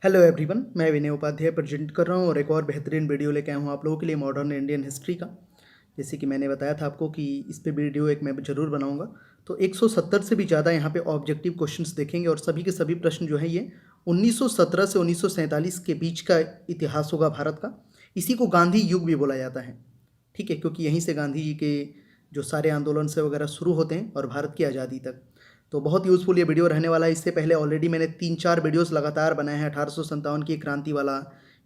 Hello everyone, मैं विनय Upadhyay present कर रहा हूँ और एक और बेहतरीन वीडियो लेके आया हूँ आप लोगों के लिए मॉडर्न इंडियन हिस्ट्री का। जैसे कि मैंने बताया था आपको कि इस पे वीडियो एक मैं ज़रूर बनाऊंगा। तो 170 से भी ज़्यादा यहाँ पे ऑब्जेक्टिव क्वेश्चंस देखेंगे और सभी के सभी प्रश्न जो है ये 1917 से 1947 के बीच का इतिहास होगा भारत का। इसी को गांधी युग भी बोला जाता है, ठीक है, क्योंकि यहीं से गांधी जी के जो सारे आंदोलन से वगैरह शुरू होते हैं और भारत की आज़ादी तक। तो बहुत यूज़फुल ये वीडियो रहने वाला है। इससे पहले ऑलरेडी मैंने 3-4 वीडियोस लगातार बनाए हैं। 1857 की क्रांति वाला,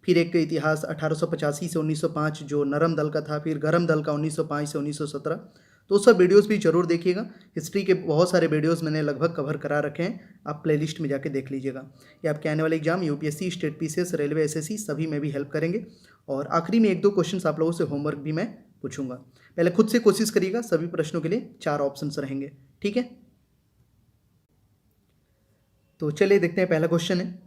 फिर एक इतिहास 1885 से 1905 जो नरम दल का था, फिर गरम दल का 1905 से 1917। तो सब वीडियोस भी जरूर देखिएगा। हिस्ट्री के बहुत सारे वीडियोस मैंने लगभग कवर करा रखे हैं, आप प्लेलिस्ट में जाके देख लीजिएगा। ये आपके आने वाले exam UPSC, state PCS, railway, SSC सभी में भी हेल्प करेंगे। और आखिरी में 1-2 क्वेश्चन आप लोगों से होमवर्क भी मैं पूछूंगा। पहले खुद से कोशिश करिएगा, सभी प्रश्नों के लिए 4 ऑप्शंस रहेंगे, ठीक है। तो चलिए देखते हैं, पहला क्वेश्चन है,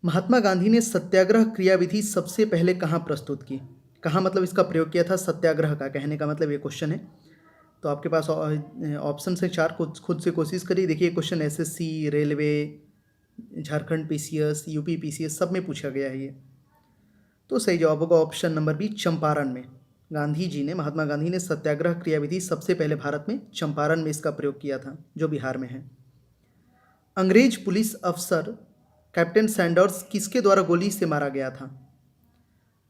महात्मा गांधी ने सत्याग्रह क्रियाविधि सबसे पहले कहाँ प्रस्तुत की? कहाँ मतलब इसका प्रयोग किया था सत्याग्रह का, कहने का मतलब ये क्वेश्चन है। तो आपके पास ऑप्शन से 4 खुद से कोशिश करिए। देखिए question SSC, railway, Jharkhand PCS, UP PCS सब में पूछा गया है ये। तो सही जवाब होगा ऑप्शन नंबर बी, चंपारण में। गांधी जी ने, महात्मा गांधी ने सत्याग्रह क्रियाविधि सबसे पहले भारत में चंपारण में इसका प्रयोग किया था, जो बिहार में है। अंग्रेज पुलिस अफसर कैप्टन सैंडर्स किसके द्वारा गोली से मारा गया था?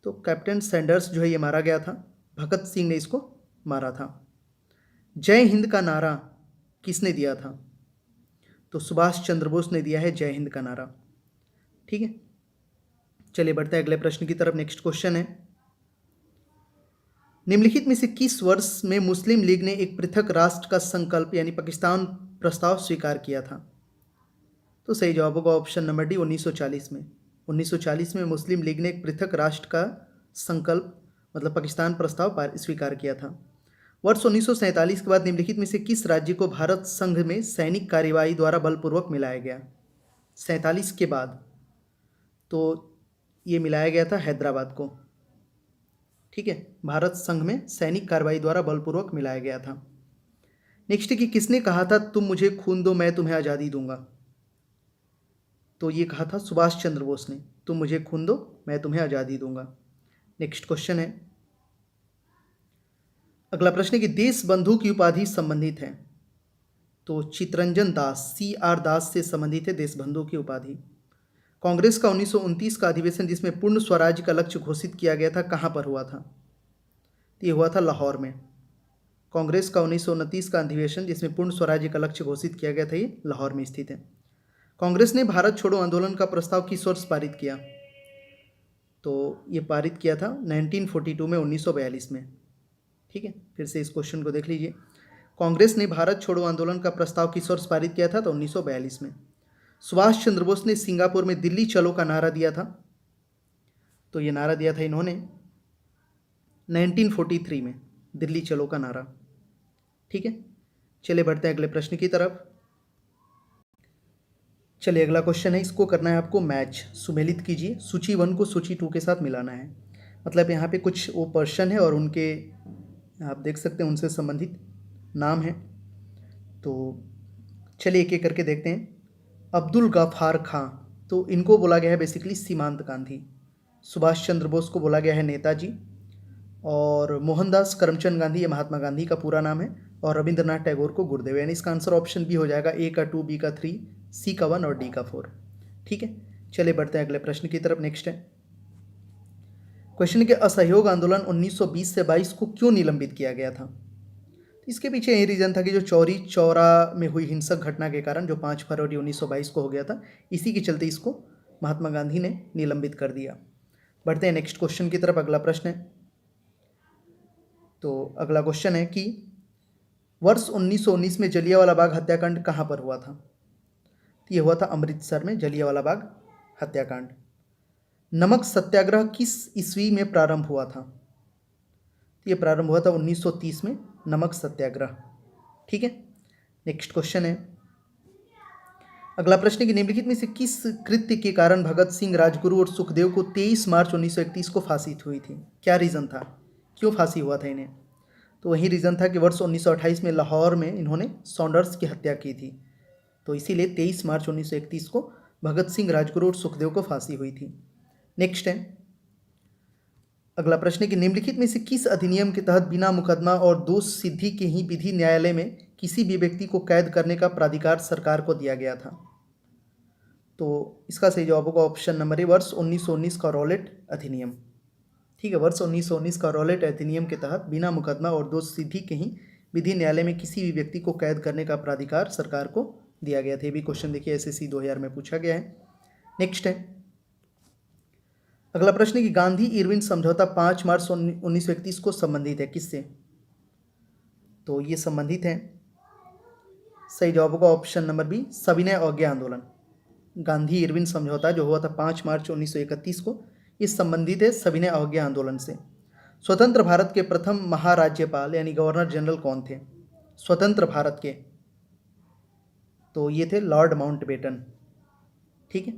तो कैप्टन सैंडर्स जो है ये मारा गया था, भगत सिंह ने इसको मारा था। जय हिंद का नारा किसने दिया था? तो सुभाष चंद्र बोस ने दिया है जय हिंद का नारा, ठीक है। चलिए बढ़ते हैं अगले प्रश्न की तरफ। नेक्स्ट क्वेश्चन है, निम्नलिखित में से किस वर्ष में मुस्लिम लीग ने एक पृथक राष्ट्र का संकल्प यानी पाकिस्तान प्रस्ताव स्वीकार किया था? तो सही जवाब होगा ऑप्शन नंबर डी, 1940 में। 1940 में मुस्लिम लीग ने एक पृथक राष्ट्र का संकल्प मतलब पाकिस्तान प्रस्ताव स्वीकार किया था। वर्ष 1947 के बाद निम्नलिखित में से किस राज्य को भारत संघ में सैनिक कार्यवाही द्वारा बलपूर्वक मिलाया गया? 47 के बाद तो ये मिलाया गया था हैदराबाद को, ठीक है। भारत संघ में सैनिक कार्रवाई द्वारा बलपूर्वक मिलाया गया था। नेक्स्ट कि किसने कहा था तुम मुझे खून दो मैं तुम्हें आज़ादी दूंगा? तो ये कहा था सुभाष चंद्र बोस ने, तुम मुझे खून दो मैं तुम्हें आज़ादी दूंगा। नेक्स्ट क्वेश्चन है, अगला प्रश्न है कि देश बंधु की उपाधि संबंधित है? तो चितरंजन दास, CR दास से संबंधित है देश बंधु की उपाधि। कांग्रेस का 1929 का अधिवेशन जिसमें पूर्ण स्वराज का लक्ष्य घोषित किया गया था, कहाँ पर हुआ था? तो ये हुआ था लाहौर में। कांग्रेस का 1929 का अधिवेशन जिसमें पूर्ण स्वराज्य का लक्ष्य घोषित किया गया था, ये लाहौर में स्थित है। कांग्रेस ने भारत छोड़ो आंदोलन का प्रस्ताव किस वर्ष पारित किया? तो ये पारित किया था 1942 में, 1942 में, ठीक है। फिर से इस क्वेश्चन को देख लीजिए, कांग्रेस ने भारत छोड़ो आंदोलन का प्रस्ताव किस वर्ष पारित किया था? तो 1942 में। सुभाष चंद्र बोस ने सिंगापुर में दिल्ली चलो का नारा दिया था, तो ये नारा दिया था इन्होंने 1943 में, दिल्ली चलो का नारा, ठीक है। चलिए बढ़ते हैं अगले प्रश्न की तरफ। चलिए अगला क्वेश्चन है, इसको करना है आपको मैच, सुमेलित कीजिए, सूची 1 को सूची 2 के साथ मिलाना है। मतलब यहाँ पे कुछ वो पर्सन है और उनके आप देख सकते हैं उनसे संबंधित नाम है। तो चलिए एक एक करके देखते हैं। अब्दुल गफ्फार खां, तो इनको बोला गया है बेसिकली सीमांत गांधी। सुभाष चंद्र बोस को बोला गया है नेताजी। और मोहनदास करमचंद गांधी, ये महात्मा गांधी का पूरा नाम है। और रविंद्रनाथ टैगोर को गुरुदेव, यानी इसका आंसर ऑप्शन बी हो जाएगा। ए का 2, बी का 3, सी का 1 और डी का 4, ठीक है। चलिए बढ़ते हैं अगले प्रश्न की तरफ। नेक्स्ट है क्वेश्चन के, असहयोग आंदोलन 1920 से 22 को क्यों निलंबित किया गया था? तो इसके पीछे यही रीजन था कि जो चौरी चौरा में हुई हिंसक घटना के कारण जो 5 फरवरी 1922 को हो गया था, इसी के चलते इसको महात्मा गांधी ने निलंबित कर दिया। बढ़ते हैं नेक्स्ट क्वेश्चन की तरफ। अगला प्रश्न है, तो अगला क्वेश्चन है कि वर्ष 1919 में जलियांवाला बाग हत्याकांड कहाँ पर हुआ था? तो ये हुआ था अमृतसर में, जलियांवाला बाग हत्याकांड। नमक सत्याग्रह किस ईस्वी में प्रारंभ हुआ था? तो ये प्रारंभ हुआ था 1930 में, नमक सत्याग्रह, ठीक है। नेक्स्ट क्वेश्चन है, अगला प्रश्न की निम्नलिखित में से किस कृत्य के कारण भगत सिंह, राजगुरु और सुखदेव को 23 मार्च 1931 को फांसी हुई थी? क्या रीज़न था, क्यों फांसी हुआ था इन्हें? तो वही रीज़न था कि वर्ष 1928 में लाहौर में इन्होंने सॉन्डर्स की हत्या की थी, तो इसीलिए 23 मार्च 1931 को भगत सिंह, राजगुरु और सुखदेव को फांसी हुई थी। नेक्स्ट है अगला प्रश्न है कि निम्नलिखित में से किस अधिनियम के तहत बिना मुकदमा और दोष सिद्धि के ही विधि न्यायालय में किसी भी व्यक्ति को कैद करने का प्राधिकार सरकार को दिया गया था? तो इसका सही जवाब होगा ऑप्शन नंबर ए, वर्ष 1919 का रॉलेट अधिनियम। ठीक है, वर्ष 1919 का रॉलेट अधिनियम के तहत बिना मुकदमा और दोष सिद्धि के ही विधि न्यायालय में किसी भी व्यक्ति को कैद करने का प्राधिकार सरकार को दिया गया था। ये भी क्वेश्चन देखिए एसएससी 2000 में पूछा गया है। नेक्स्ट है अगला प्रश्न है कि गांधी इरविन समझौता 5 मार्च 1931 को संबंधित है किससे? तो ये संबंधित है, सही जवाब होगा ऑप्शन नंबर बी, सविनय अवज्ञा आंदोलन। गांधी इरविन समझौता जो हुआ था 5 मार्च 1931 को, इस संबंधित है सविनय अवज्ञा आंदोलन से। स्वतंत्र भारत के प्रथम महाराज्यपाल यानी गवर्नर जनरल कौन थे स्वतंत्र भारत के? तो ये थे लॉर्ड माउंटबेटन। ठीक है,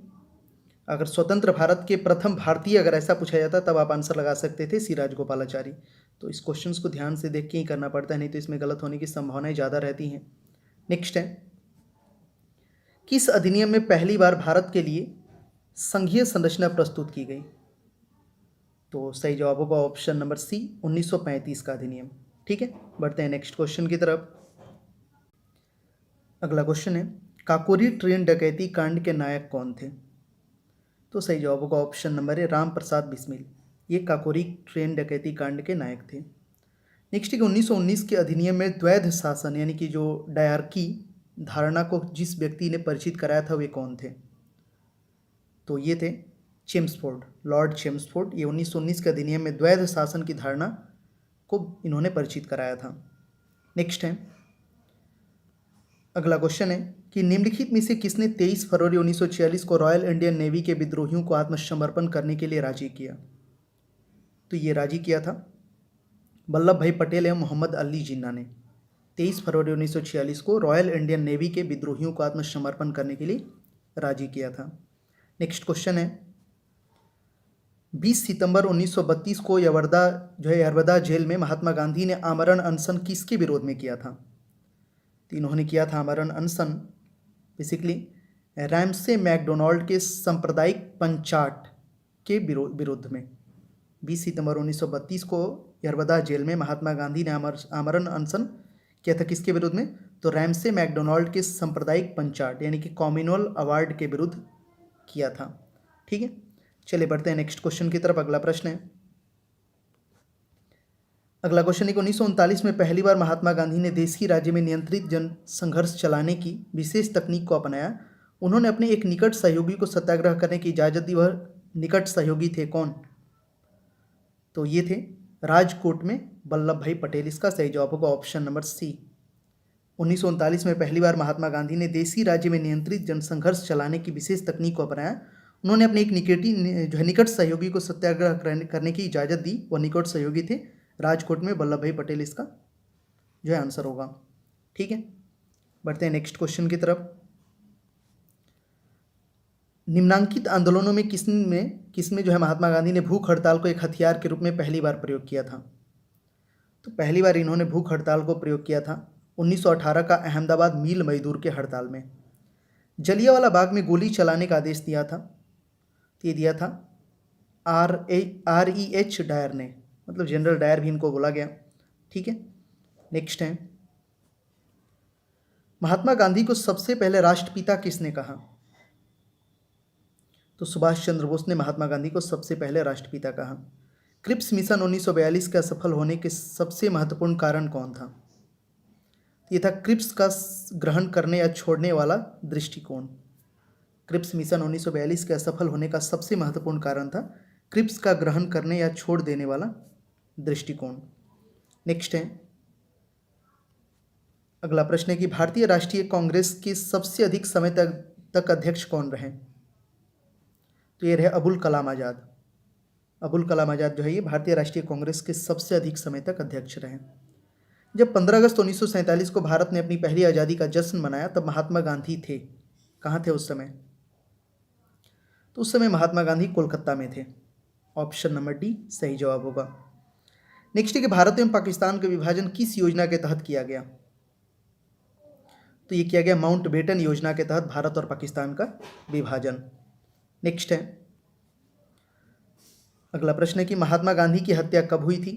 अगर स्वतंत्र भारत के प्रथम भारतीय अगर ऐसा पूछा जाता तब आप आंसर लगा सकते थे सी राजगोपालाचारी। तो इस क्वेश्चंस को ध्यान से देख के ही करना पड़ता है, नहीं तो इसमें गलत होने की संभावनाएं ज़्यादा रहती हैं। नेक्स्ट है किस अधिनियम में पहली बार भारत के लिए संघीय संरचना प्रस्तुत की गई? तो सही जवाब होगा ऑप्शन नंबर सी, 1935 का अधिनियम। ठीक है, बढ़ते हैं नेक्स्ट क्वेश्चन की तरफ। अगला क्वेश्चन है काकोरी ट्रेन डकैती कांड के नायक कौन थे? तो सही जवाब होगा option number A, Ram Prasad Bismil. ये काकोरी ट्रेन डकैती कांड के नायक थे। नेक्स्ट है 1919 के अधिनियम में द्वैध शासन यानी कि जो डायरकी धारणा को जिस व्यक्ति ने परिचित कराया था वे कौन थे? तो ये थे चेम्सफोर्ड, लॉर्ड चेम्सफोर्ड। ये 1919 के अधिनियम में द्वैध शासन की धारणा को इन्होंने परिचित कराया था। नेक्स्ट है अगला क्वेश्चन है कि निम्नलिखित में से किसने 23 फरवरी 1946 को रॉयल इंडियन नेवी के विद्रोहियों को आत्मसमर्पण करने के लिए राजी किया? तो ये राजी किया था वल्लभ भाई पटेल एवं मोहम्मद अली जिन्ना ने। 23 फरवरी 1946 को रॉयल इंडियन नेवी के विद्रोहियों को आत्मसमर्पण करने के लिए राजी किया था। नेक्स्ट क्वेश्चन है 20 सितंबर 1932 को यरवदा जेल में महात्मा गांधी ने आमरण अनशन किसके विरोध में किया था? तो इन्होंने किया था आमरण अनशन बेसिकली रैमसे मैकडोनाल्ड के सांप्रदायिक पंचाट के विरुद्ध में। 20 सितंबर 1932 को यरवदा जेल में महात्मा गांधी ने आमरण अनशन किया था किसके विरुद्ध में? तो रैमसे मैकडोनाल्ड के सांप्रदायिक पंचाट यानी कि कम्युनल अवार्ड के विरुद्ध किया था। ठीक है, चलिए बढ़ते हैं नेक्स्ट क्वेश्चन की तरफ। अगला प्रश्न है अगला क्वेश्चन है कि 1939 में पहली बार महात्मा गांधी ने देशी राज्य में नियंत्रित जन संघर्ष चलाने की विशेष तकनीक को अपनाया। उन्होंने अपने एक निकट सहयोगी को सत्याग्रह करने की इजाज़त दी। वह निकट सहयोगी थे कौन? तो ये थे राजकोट में वल्लभ भाई पटेल। इसका सही जवाब होगा ऑप्शन नंबर सी। 1939 में पहली बार महात्मा गांधी ने देशी राज्य में नियंत्रित जनसंघर्ष चलाने की विशेष तकनीक को अपनाया। उन्होंने अपने एक निकट सहयोगी को सत्याग्रह करने की इजाज़त दी। वह निकट सहयोगी थे राजकोट में वल्लभ भाई पटेल। इसका जो है आंसर होगा। ठीक है, बढ़ते हैं नेक्स्ट क्वेश्चन की तरफ। निम्नांकित आंदोलनों में किसमें जो है महात्मा गांधी ने भूख हड़ताल को एक हथियार के रूप में पहली बार प्रयोग किया था? तो पहली बार इन्होंने भूख हड़ताल को प्रयोग किया था 1918 का अहमदाबाद मील मजदूर के हड़ताल में। जलियांवाला बाग में गोली चलाने का आदेश दिया था, तो ये दिया था REH डायर ने, मतलब जनरल डायर भी इनको बोला गया। ठीक है, नेक्स्ट है महात्मा गांधी को सबसे पहले राष्ट्रपिता किसने कहा? तो सुभाष चंद्र बोस ने महात्मा गांधी को सबसे पहले राष्ट्रपिता कहा। क्रिप्स मिशन 1942 का सफल होने के सबसे महत्वपूर्ण कारण कौन था? ये था क्रिप्स का ग्रहण करने या छोड़ने वाला दृष्टिकोण। क्रिप्स मिशन 1942 के असफल होने का सबसे महत्वपूर्ण कारण था क्रिप्स का ग्रहण करने या छोड़ देने वाला दृष्टिकोण। नेक्स्ट है अगला प्रश्न है कि भारतीय राष्ट्रीय कांग्रेस के सबसे अधिक समय तक अध्यक्ष कौन रहे? तो ये रहे अबुल कलाम आज़ाद। अबुल कलाम आज़ाद जो है ये भारतीय राष्ट्रीय कांग्रेस के सबसे अधिक समय तक अध्यक्ष रहे। जब 15 अगस्त 1947 को भारत ने अपनी पहली आज़ादी का जश्न मनाया तब महात्मा गांधी थे कहाँ थे उस समय? तो उस समय महात्मा गांधी कोलकाता में थे। ऑप्शन नंबर डी सही जवाब होगा। नेक्स्ट है कि भारत एवं पाकिस्तान का विभाजन किस योजना के तहत किया गया? तो ये किया गया माउंटबेटन योजना के तहत भारत और पाकिस्तान का विभाजन। नेक्स्ट है, अगला प्रश्न है कि महात्मा गांधी की हत्या कब हुई थी?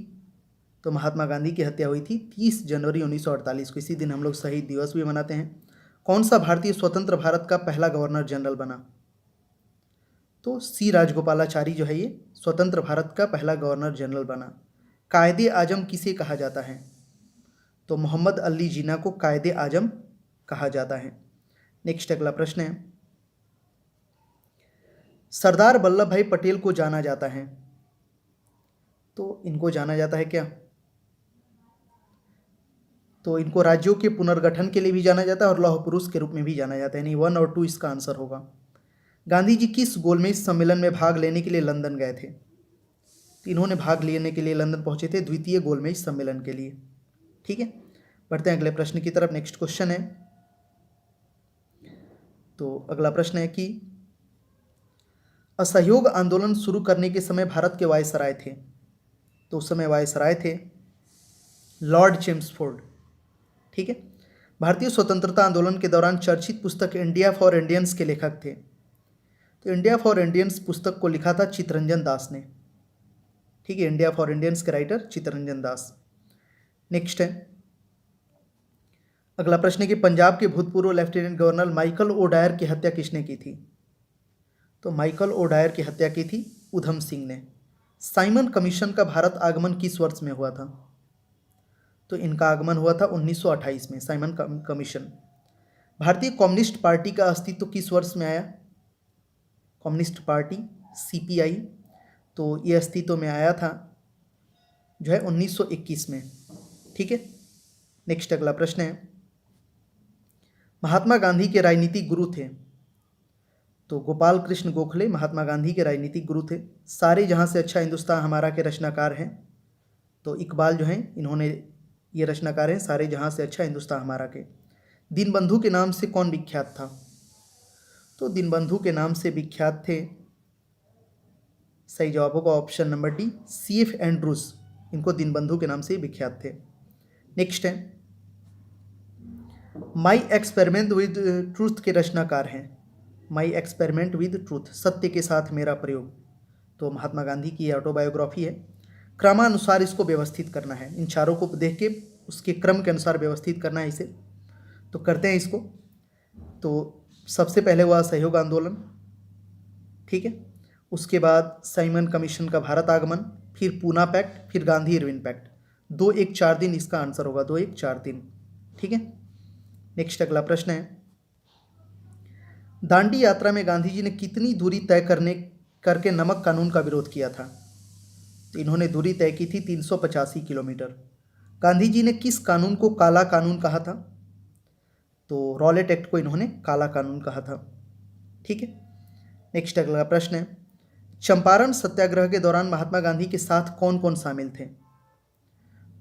तो महात्मा गांधी की हत्या हुई थी 30 जनवरी 1948 को। इसी दिन हम लोग शहीद दिवस भी मनाते हैं। कौन सा भारतीय स्वतंत्र भारत का पहला गवर्नर जनरल बना? तो सी राजगोपालाचारी जो है ये स्वतंत्र भारत का पहला गवर्नर जनरल बना। कायदे आजम किसे कहा जाता है? तो मोहम्मद अली जिन्ना को कायदे आजम कहा जाता है। नेक्स्ट अगला प्रश्न है, सरदार वल्लभ भाई पटेल को जाना जाता है, तो इनको जाना जाता है क्या? तो इनको राज्यों के पुनर्गठन के लिए भी जाना जाता है और लौह पुरुष के रूप में भी जाना जाता है, यानी 1 और 2 इसका आंसर होगा। गांधी जी किस गोलमेज सम्मेलन में भाग लेने के लिए लंदन गए थे? तो इन्होंने भाग लेने के लिए लंदन पहुंचे थे द्वितीय गोलमेज सम्मेलन के लिए। ठीक है, बढ़ते हैं अगले प्रश्न की तरफ। नेक्स्ट क्वेश्चन है, तो अगला प्रश्न है कि असहयोग आंदोलन शुरू करने के समय भारत के वायसराय थे, तो उस समय वायसराय थे लॉर्ड चेम्सफोर्ड। ठीक है, भारतीय स्वतंत्रता आंदोलन के दौरान चर्चित पुस्तक इंडिया फॉर इंडियंस के लेखक थे, तो इंडिया फॉर इंडियंस पुस्तक को लिखा था चित्तरंजन दास ने। ठीक है, इंडिया फॉर इंडियंस के राइटर चित्तरंजन दास। नेक्स्ट है, अगला प्रश्न है कि पंजाब के भूतपूर्व लेफ्टिनेंट गवर्नर माइकल ओडायर की हत्या किसने की थी? तो माइकल ओडायर की हत्या की थी उधम सिंह ने। साइमन कमीशन का भारत आगमन किस वर्ष में हुआ था? तो इनका आगमन हुआ था 1928 में, साइमन कमीशन। भारतीय कम्युनिस्ट पार्टी का अस्तित्व किस वर्ष में आया? कम्युनिस्ट पार्टी सीपीआई, तो ये अस्तित्व में आया था जो है 1921 में। ठीक है, नेक्स्ट अगला प्रश्न है, महात्मा गांधी के राजनीतिक गुरु थे, तो गोपाल कृष्ण गोखले महात्मा गांधी के राजनीतिक गुरु थे। सारे जहां से अच्छा हिंदुस्तान हमारा के रचनाकार हैं, तो इकबाल जो हैं इन्होंने ये रचनाकार हैं सारे जहां से अच्छा हिंदुस्तान हमारा के। दीनबंधु के नाम से कौन विख्यात था? तो दीनबंधु के नाम से विख्यात थे, सही जवाब होगा option number D, CF Andrews, इनको दीनबंधु के नाम से विख्यात थे। नेक्स्ट है, माई एक्सपेरिमेंट विद ट्रूथ के रचनाकार हैं। माई एक्सपेरिमेंट विद ट्रूथ, सत्य के साथ मेरा प्रयोग, तो महात्मा गांधी की ऑटोबायोग्राफी है। क्रमानुसार इसको व्यवस्थित करना है, इन चारों को देख के उसके क्रम के अनुसार व्यवस्थित करना है इसे, तो करते हैं इसको। तो सबसे पहले हुआ सहयोग आंदोलन, ठीक है, उसके बाद साइमन कमीशन का भारत आगमन, फिर पूना पैक्ट, फिर गांधी इरविन पैक्ट। 2-1-4 दिन इसका आंसर होगा, 2-1-4 दिन। ठीक है, नेक्स्ट अगला प्रश्न है, दांडी यात्रा में गांधी जी ने कितनी दूरी तय करके नमक कानून का विरोध किया था? तो इन्होंने दूरी तय की थी 385 किलोमीटर। गांधी जी ने किस कानून को काला कानून कहा था? तो रॉलेट एक्ट को इन्होंने काला कानून कहा था। ठीक है, नेक्स्ट अगला प्रश्न है, चंपारण सत्याग्रह के दौरान महात्मा गांधी के साथ कौन कौन शामिल थे?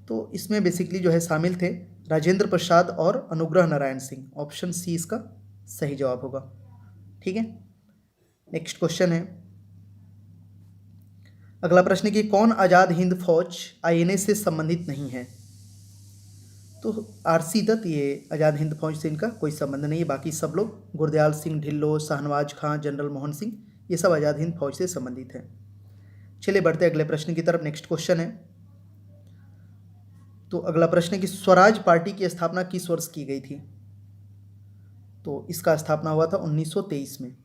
तो इसमें बेसिकली जो है शामिल थे राजेंद्र प्रसाद और अनुग्रह नारायण सिंह, ऑप्शन सी इसका सही जवाब होगा। ठीक है, नेक्स्ट क्वेश्चन है, अगला प्रश्न कि कौन आज़ाद हिंद फौज INA से संबंधित नहीं है? तो RC दत्त, ये आज़ाद हिंद फौज से इनका कोई संबंध नहीं है। बाकी सब लोग, गुरदयाल सिंह ढिल्लो, शाहनवाज खां, जनरल मोहन सिंह, ये सब आज़ाद हिंद फौज से संबंधित हैं। चलिए बढ़ते अगले प्रश्न की तरफ। नेक्स्ट क्वेश्चन है, तो अगला प्रश्न है कि स्वराज पार्टी की स्थापना किस वर्ष की गई थी? तो इसका स्थापना हुआ था 1923 में।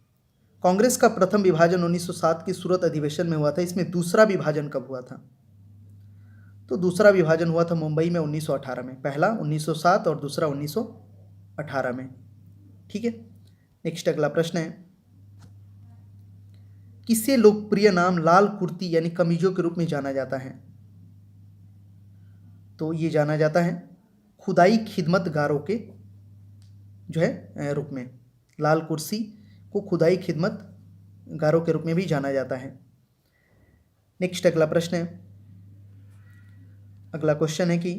कांग्रेस का प्रथम विभाजन 1907 की सूरत अधिवेशन में हुआ था, इसमें दूसरा विभाजन कब हुआ था? तो दूसरा विभाजन हुआ था मुंबई में 1918 में, पहला 1907 और दूसरा 1918 में। ठीक है, नेक्स्ट अगला प्रश्न है, किसे लोकप्रिय नाम लाल कुर्ती यानी कमीजों के रूप में जाना जाता है? तो ये जाना जाता है खुदाई खिदमतगारों के जो है रूप में। लाल कुर्सी को खुदाई खिदमतगारों के रूप में भी जाना जाता है। नेक्स्ट अगला प्रश्न है, अगला क्वेश्चन है कि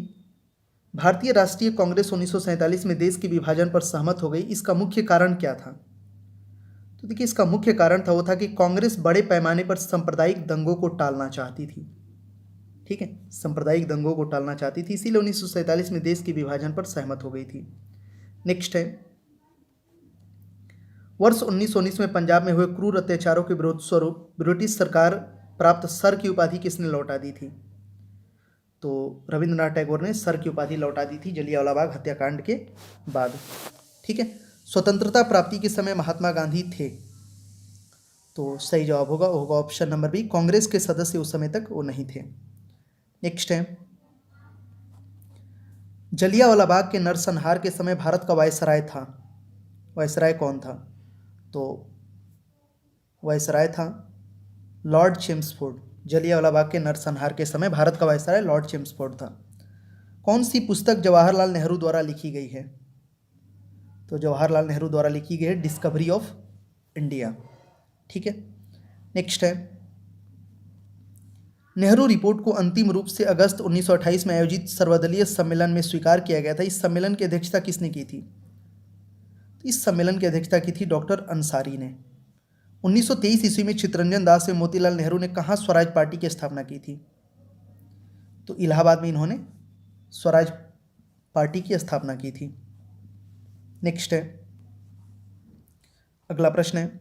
भारतीय राष्ट्रीय कांग्रेस 1947 में देश के विभाजन पर सहमत हो गई, इसका मुख्य कारण क्या था? तो देखिए, इसका मुख्य कारण था वो था कि कांग्रेस बड़े पैमाने पर सांप्रदायिक दंगों को टालना चाहती थी। ठीक है, सांप्रदायिक दंगों को टालना चाहती थी, इसीलिए 1947 में देश के विभाजन पर सहमत हो गई थी। नेक्स्ट है, वर्ष 1919 में पंजाब में हुए क्रूर अत्याचारों के विरोध स्वरूप ब्रिटिश सरकार प्राप्त सर की उपाधि किसने लौटा दी थी? तो रविंद्रनाथ टैगोर ने सर की उपाधि लौटा दी थी जलियांवाला बाग हत्याकांड के बाद। ठीक है। स्वतंत्रता प्राप्ति के समय महात्मा गांधी थे? तो सही जवाब होगा ऑप्शन नंबर बी, कांग्रेस के सदस्य उस समय तक वो नहीं थे। नेक्स्ट है, जलियांवाला बाग के नरसंहार के समय भारत का वायसराय था, वायसराय कौन था? तो वायसराय था लॉर्ड चेम्सफोर्ड। जलियांवाला बाग के नरसंहार के समय भारत का वायसराय लॉर्ड चेम्सफोर्ड था। कौन सी पुस्तक जवाहरलाल नेहरू द्वारा लिखी गई है? तो जवाहरलाल नेहरू द्वारा लिखी गई है डिस्कवरी ऑफ इंडिया। ठीक है। नेक्स्ट है, नेहरू रिपोर्ट को अंतिम रूप से अगस्त 1928 में आयोजित सर्वदलीय सम्मेलन में स्वीकार किया गया था। इस सम्मेलन की अध्यक्षता किसने की थी? इस सम्मेलन की अध्यक्षता की थी डॉक्टर अंसारी ने। 1923 ईस्वी में चित्तरंजन दास एवं मोतीलाल नेहरू ने कहाँ स्वराज पार्टी की स्थापना की थी? तो इलाहाबाद में इन्होंने स्वराज पार्टी की स्थापना की थी। नेक्स्ट है, अगला प्रश्न है,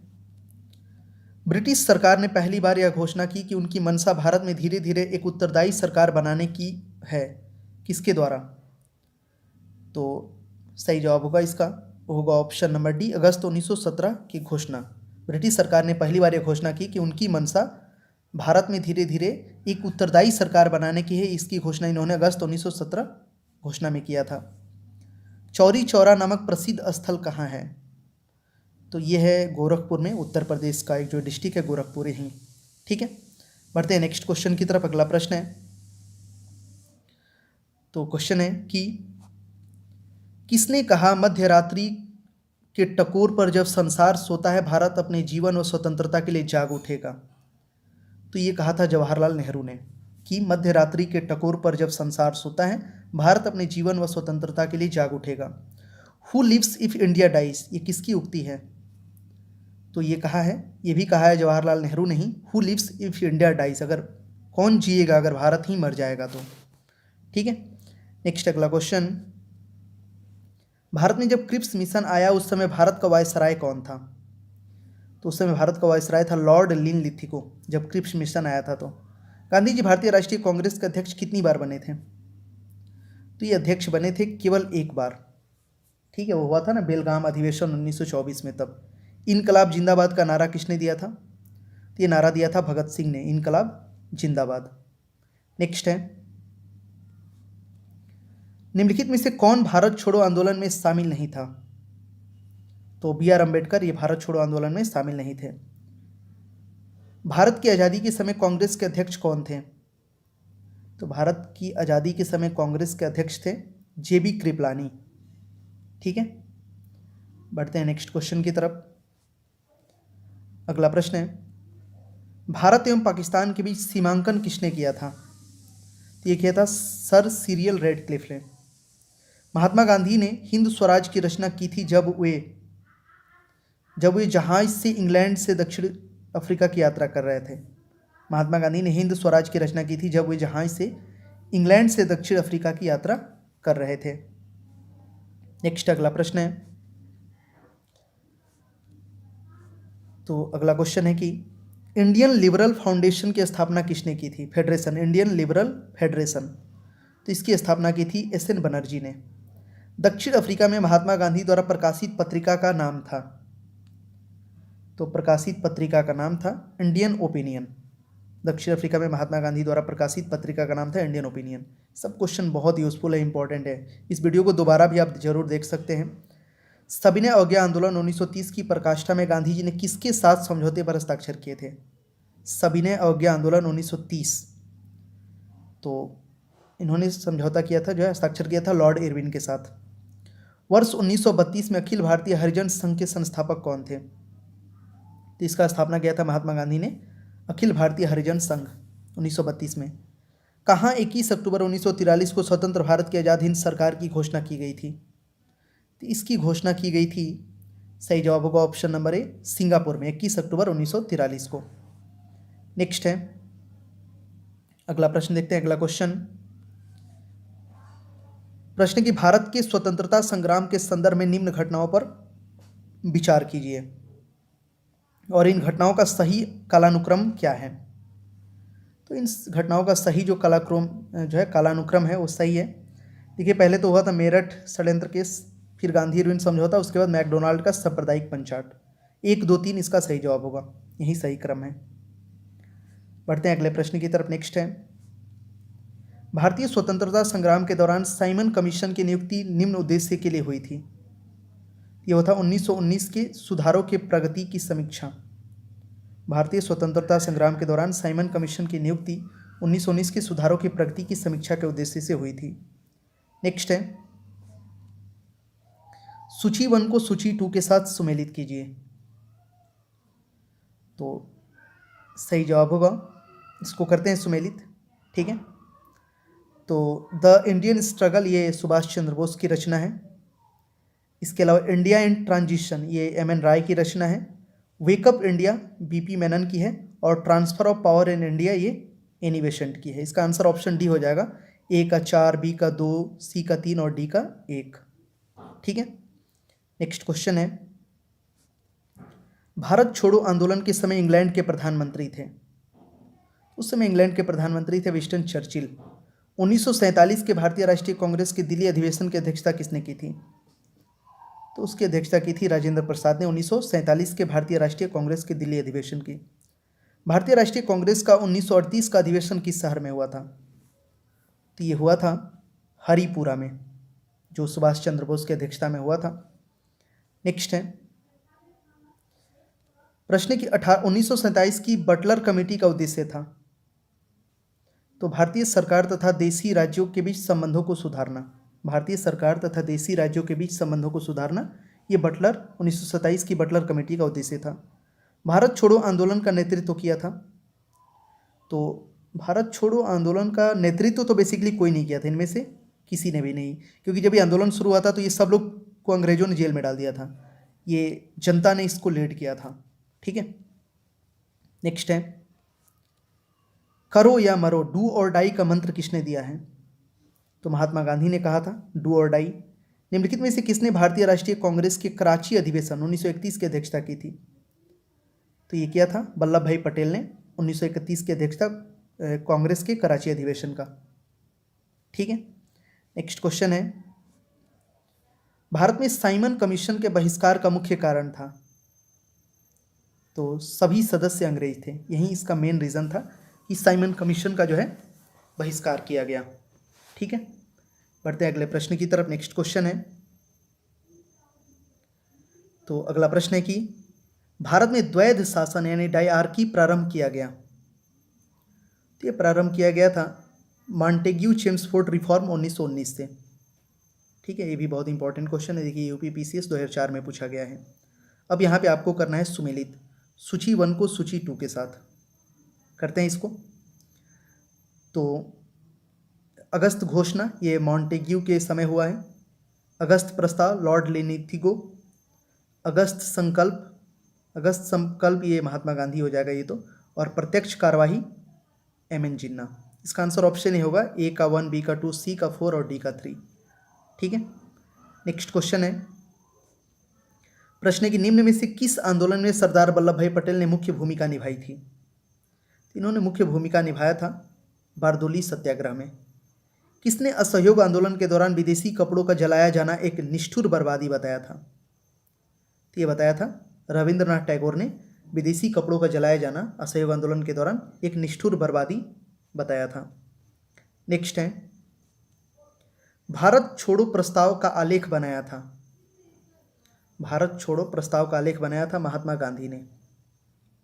ब्रिटिश सरकार ने पहली बार यह घोषणा की कि उनकी मंशा भारत में धीरे धीरे एक उत्तरदायी सरकार बनाने की है। किसके द्वारा? तो सही जवाब होगा इसका, होगा ऑप्शन नंबर डी, अगस्त 1917 की घोषणा। ब्रिटिश सरकार ने पहली बार यह घोषणा की कि उनकी मंशा भारत में धीरे धीरे एक उत्तरदायी सरकार बनाने की है। इसकी घोषणा इन्होंने अगस्त 1917 घोषणा में किया था। चौरी चौरा नामक प्रसिद्ध स्थल कहाँ है? तो ये है गोरखपुर में, उत्तर प्रदेश का एक जो डिस्ट्रिक्ट है गोरखपुर ही। ठीक है। बढ़ते हैं नेक्स्ट क्वेश्चन की तरफ। अगला प्रश्न है, तो क्वेश्चन है कि किसने कहा मध्य रात्रि के टकोर पर जब संसार सोता है भारत अपने जीवन और स्वतंत्रता के लिए जाग उठेगा? तो ये कहा था जवाहरलाल नेहरू ने कि मध्य रात्रि के टकोर पर जब संसार सोता है भारत अपने जीवन व स्वतंत्रता के लिए जाग उठेगा। Who lives if India dies, ये किसकी उक्ति है? तो ये कहा है, ये भी कहा है जवाहरलाल नेहरू ने ही, who lives if India dies, अगर कौन जिएगा अगर भारत ही मर जाएगा तो। ठीक है। नेक्स्ट अगला क्वेश्चन, भारत में जब क्रिप्स मिशन आया उस समय भारत का वायसराय कौन था? तो उस समय भारत का वायसराय था लॉर्ड लिनलिथिगो, जब क्रिप्स मिशन आया था। तो गांधी जी भारतीय राष्ट्रीय कांग्रेस के अध्यक्ष कितनी बार बने थे? तो ये अध्यक्ष बने थे केवल एक बार। ठीक है, वो हुआ था ना बेलगाम अधिवेशन 1924 में। तब इनकलाब जिंदाबाद का नारा किसने दिया था? तो ये नारा दिया था भगत सिंह ने, इनकलाब जिंदाबाद। नेक्स्ट है, निम्नलिखित में से कौन भारत छोड़ो आंदोलन में शामिल नहीं था? तो बी आर अम्बेडकर ये भारत छोड़ो आंदोलन में शामिल नहीं थे। भारत की आज़ादी के समय कांग्रेस के अध्यक्ष कौन थे? तो भारत की आज़ादी के समय कांग्रेस के अध्यक्ष थे जेबी कृपलानी। ठीक है। बढ़ते हैं नेक्स्ट क्वेश्चन की तरफ। अगला प्रश्न है, भारत एवं पाकिस्तान के बीच सीमांकन किसने किया था? तो ये किया था सर सीरियल रेडक्लिफ ने। महात्मा गांधी ने हिंद स्वराज की रचना की थी जब वे जहाज से इंग्लैंड से दक्षिण अफ्रीका की यात्रा कर रहे थे। महात्मा गांधी ने हिंद स्वराज की रचना की थी जब वे जहाज से इंग्लैंड से दक्षिण अफ्रीका की यात्रा कर रहे थे। नेक्स्ट अगला प्रश्न है, तो अगला क्वेश्चन है कि इंडियन लिबरल फाउंडेशन की स्थापना किसने की थी? फेडरेशन, इंडियन लिबरल फेडरेशन, तो इसकी स्थापना की थी एस एन बनर्जी ने। दक्षिण अफ्रीका में महात्मा गांधी द्वारा प्रकाशित पत्रिका का नाम था? तो प्रकाशित पत्रिका का नाम था इंडियन ओपिनियन। दक्षिण अफ्रीका में महात्मा गांधी द्वारा प्रकाशित पत्रिका का नाम था इंडियन ओपिनियन। सब क्वेश्चन बहुत यूजफुल है, इंपॉर्टेंट है। इस वीडियो को दोबारा भी आप जरूर देख सकते हैं। सविनय अवज्ञा आंदोलन 1930 की पराकाष्ठा में गांधी जी ने किसके साथ समझौते पर हस्ताक्षर किए थे? सविनय अवज्ञा आंदोलन 1930, तो इन्होंने समझौता किया था, जो है हस्ताक्षर किया था लॉर्ड इरविन के साथ। वर्ष 1932 में अखिल भारतीय हरिजन संघ के संस्थापक कौन थे? तो इसका स्थापना किया था महात्मा गांधी ने, अखिल भारतीय हरिजन संघ 1932 में। कहाँ 21 अक्टूबर 1943 को स्वतंत्र भारत की आज़ाद हिंद सरकार की घोषणा की गई थी? तो इसकी घोषणा की गई थी, सही जवाब होगा ऑप्शन नंबर ए, सिंगापुर में 21 अक्टूबर 1943 को। नेक्स्ट है, अगला प्रश्न देखते हैं। अगला क्वेश्चन, प्रश्न कि भारत के स्वतंत्रता संग्राम के संदर्भ में निम्न घटनाओं पर विचार कीजिए और इन घटनाओं का सही कालानुक्रम क्या है। तो इन घटनाओं का सही जो कालानुक्रम है वो सही है। देखिए, पहले तो हुआ था मेरठ षड्यंत्र केस, फिर गांधी इरविन समझौता, उसके बाद मैकडोनाल्ड का सांप्रदायिक पंचाट। 1, 2, 3 इसका सही जवाब होगा, यही सही क्रम है। बढ़ते हैं अगले प्रश्न की तरफ। नेक्स्ट है, भारतीय स्वतंत्रता संग्राम के दौरान साइमन कमीशन की नियुक्ति निम्न उद्देश्य के लिए हुई थी। यह होता 1919 के सुधारों के प्रगति की समीक्षा। भारतीय स्वतंत्रता संग्राम के दौरान साइमन कमीशन की नियुक्ति 1919 के सुधारों की प्रगति की समीक्षा के उद्देश्य से हुई थी। नेक्स्ट है, सूची 1 को सूची 2 के साथ सुमेलित कीजिए। तो सही जवाब होगा, इसको करते हैं सुमेलित। ठीक है, तो द इंडियन स्ट्रगल ये सुभाष चंद्र बोस की रचना है। इसके अलावा इंडिया इन ट्रांजिशन ये एम.एन. राय की रचना है। Wake up India BP. मेनन की है। और transfer of power in India ये एनी बेसेंट की है। इसका आंसर ऑप्शन डी हो जाएगा। ए का 4, बी का 2, सी का 3 और डी का 1। ठीक है, नेक्स्ट क्वेश्चन है, भारत छोड़ो आंदोलन के समय इंग्लैंड के प्रधानमंत्री थे। उस समय इंग्लैंड के प्रधानमंत्री थे विंस्टन चर्चिल। 1947 के भारतीय राष्ट्रीय कांग्रेस के दिल्ली अधिवेशन की अध्यक्षता किसने की थी? तो उसकी अध्यक्षता की थी राजेंद्र प्रसाद ने 1947 के भारतीय राष्ट्रीय कांग्रेस के दिल्ली अधिवेशन की। भारतीय राष्ट्रीय कांग्रेस का 1938 का अधिवेशन किस शहर में हुआ था? तो ये हुआ था हरिपुरा में, जो सुभाष चंद्र बोस की अध्यक्षता में हुआ था। नेक्स्ट है, प्रश्न की 1927 की बटलर कमेटी का उद्देश्य था। तो भारतीय सरकार तथा देशी राज्यों के बीच संबंधों को सुधारना। भारतीय सरकार तथा देशी राज्यों के बीच संबंधों को सुधारना, ये बटलर 1927 की बटलर कमेटी का उद्देश्य था। भारत छोड़ो आंदोलन का नेतृत्व किया था। तो भारत छोड़ो आंदोलन का नेतृत्व तो बेसिकली कोई नहीं किया था, इनमें से किसी ने भी नहीं, क्योंकि जब ये आंदोलन शुरू हुआ था तो ये सब लोग को अंग्रेजों ने जेल में डाल दिया था। ये जनता ने इसको लीड किया था। ठीक है, नेक्स्ट है, करो या मरो डू और डाई का मंत्र किसने दिया है? तो महात्मा गांधी ने कहा था डू और डाई। निम्नलिखित में से किसने भारतीय राष्ट्रीय कांग्रेस के कराची अधिवेशन 1931 की अध्यक्षता की थी? तो ये किया था वल्लभ भाई पटेल ने 1931 की अध्यक्षता कांग्रेस के कराची अधिवेशन का। ठीक है, नेक्स्ट क्वेश्चन है, भारत में साइमन कमीशन के बहिष्कार का मुख्य कारण था। तो सभी सदस्य अंग्रेज थे, यही इसका मेन रीज़न था कि साइमन कमीशन का जो है बहिष्कार किया गया। ठीक है, बढ़ते हैं अगले प्रश्न की तरफ। नेक्स्ट क्वेश्चन है, तो अगला प्रश्न है कि भारत में द्वैध शासन यानी डायआर्की प्रारंभ किया गया। तो ये प्रारंभ किया गया था मॉन्टेग्यू चेम्सफोर्ड रिफॉर्म 1919 से। ठीक है, ये भी बहुत इंपॉर्टेंट क्वेश्चन है। देखिए, यूपी पीसीएस 2004 में पूछा गया है। अब यहाँ पे आपको करना है सुमेलित, सूची 1 को सूची 2 के साथ करते हैं इसको। तो अगस्त घोषणा ये मॉन्टेग्यू के समय हुआ है। अगस्त प्रस्ताव लॉर्ड लेनिथिगो। अगस्त संकल्प ये महात्मा गांधी हो जाएगा ये तो। और प्रत्यक्ष कार्यवाही एम.एन. जिन्ना। इसका आंसर ऑप्शन ही होगा, ए का 1, बी का 2, सी का 4 और डी का 3। ठीक है, नेक्स्ट क्वेश्चन है, प्रश्न की निम्न में से किस आंदोलन में सरदार वल्लभ भाई पटेल ने मुख्य भूमिका निभाई थी? इन्होंने मुख्य भूमिका निभाया था बारदोली सत्याग्रह में। किसने असहयोग आंदोलन के दौरान विदेशी कपड़ों का जलाया जाना एक निष्ठुर बर्बादी बताया था? तो ये बताया था रविंद्रनाथ टैगोर ने विदेशी कपड़ों का जलाया जाना असहयोग आंदोलन के दौरान एक निष्ठुर बर्बादी बताया था। नेक्स्ट है, भारत छोड़ो प्रस्ताव का आलेख बनाया था। भारत छोड़ो प्रस्ताव का आलेख बनाया था महात्मा गांधी ने।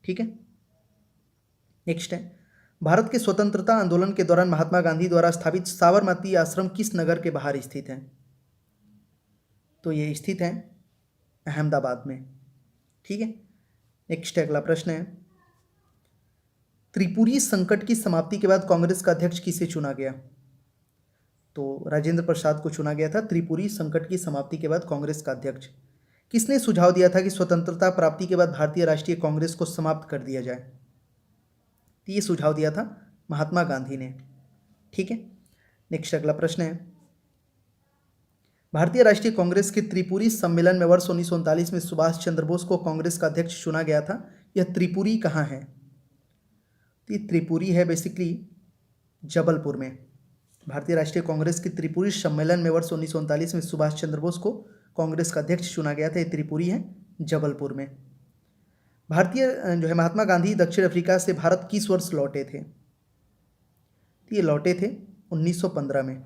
ठीक है, नेक्स्ट है, भारत के स्वतंत्रता आंदोलन के दौरान महात्मा गांधी द्वारा स्थापित साबरमती आश्रम किस नगर के बाहर स्थित है? तो ये स्थित है अहमदाबाद में। ठीक है, नेक्स्ट अगला प्रश्न है, त्रिपुरी संकट की समाप्ति के बाद कांग्रेस का अध्यक्ष किसे चुना गया? तो राजेंद्र प्रसाद को चुना गया था त्रिपुरी संकट की समाप्ति के बाद कांग्रेस का अध्यक्ष। किसने सुझाव दिया था कि स्वतंत्रता प्राप्ति के बाद भारतीय राष्ट्रीय कांग्रेस को समाप्त कर दिया जाए? तो ये सुझाव दिया था महात्मा गांधी ने। ठीक है, नेक्स्ट अगला प्रश्न है, भारतीय राष्ट्रीय कांग्रेस के त्रिपुरी सम्मेलन में वर्ष 1939 में सुभाष चंद्र बोस को कांग्रेस का अध्यक्ष चुना गया था। यह त्रिपुरी कहाँ है? तो ये त्रिपुरी है बेसिकली जबलपुर में। भारतीय राष्ट्रीय कांग्रेस के त्रिपुरी सम्मेलन में वर्ष 1939 में सुभाष चंद्र बोस को कांग्रेस का अध्यक्ष चुना गया था। ये त्रिपुरी है जबलपुर में। भारतीय जो है महात्मा गांधी दक्षिण अफ्रीका से भारत किस वर्ष लौटे थे? ये लौटे थे 1915 में।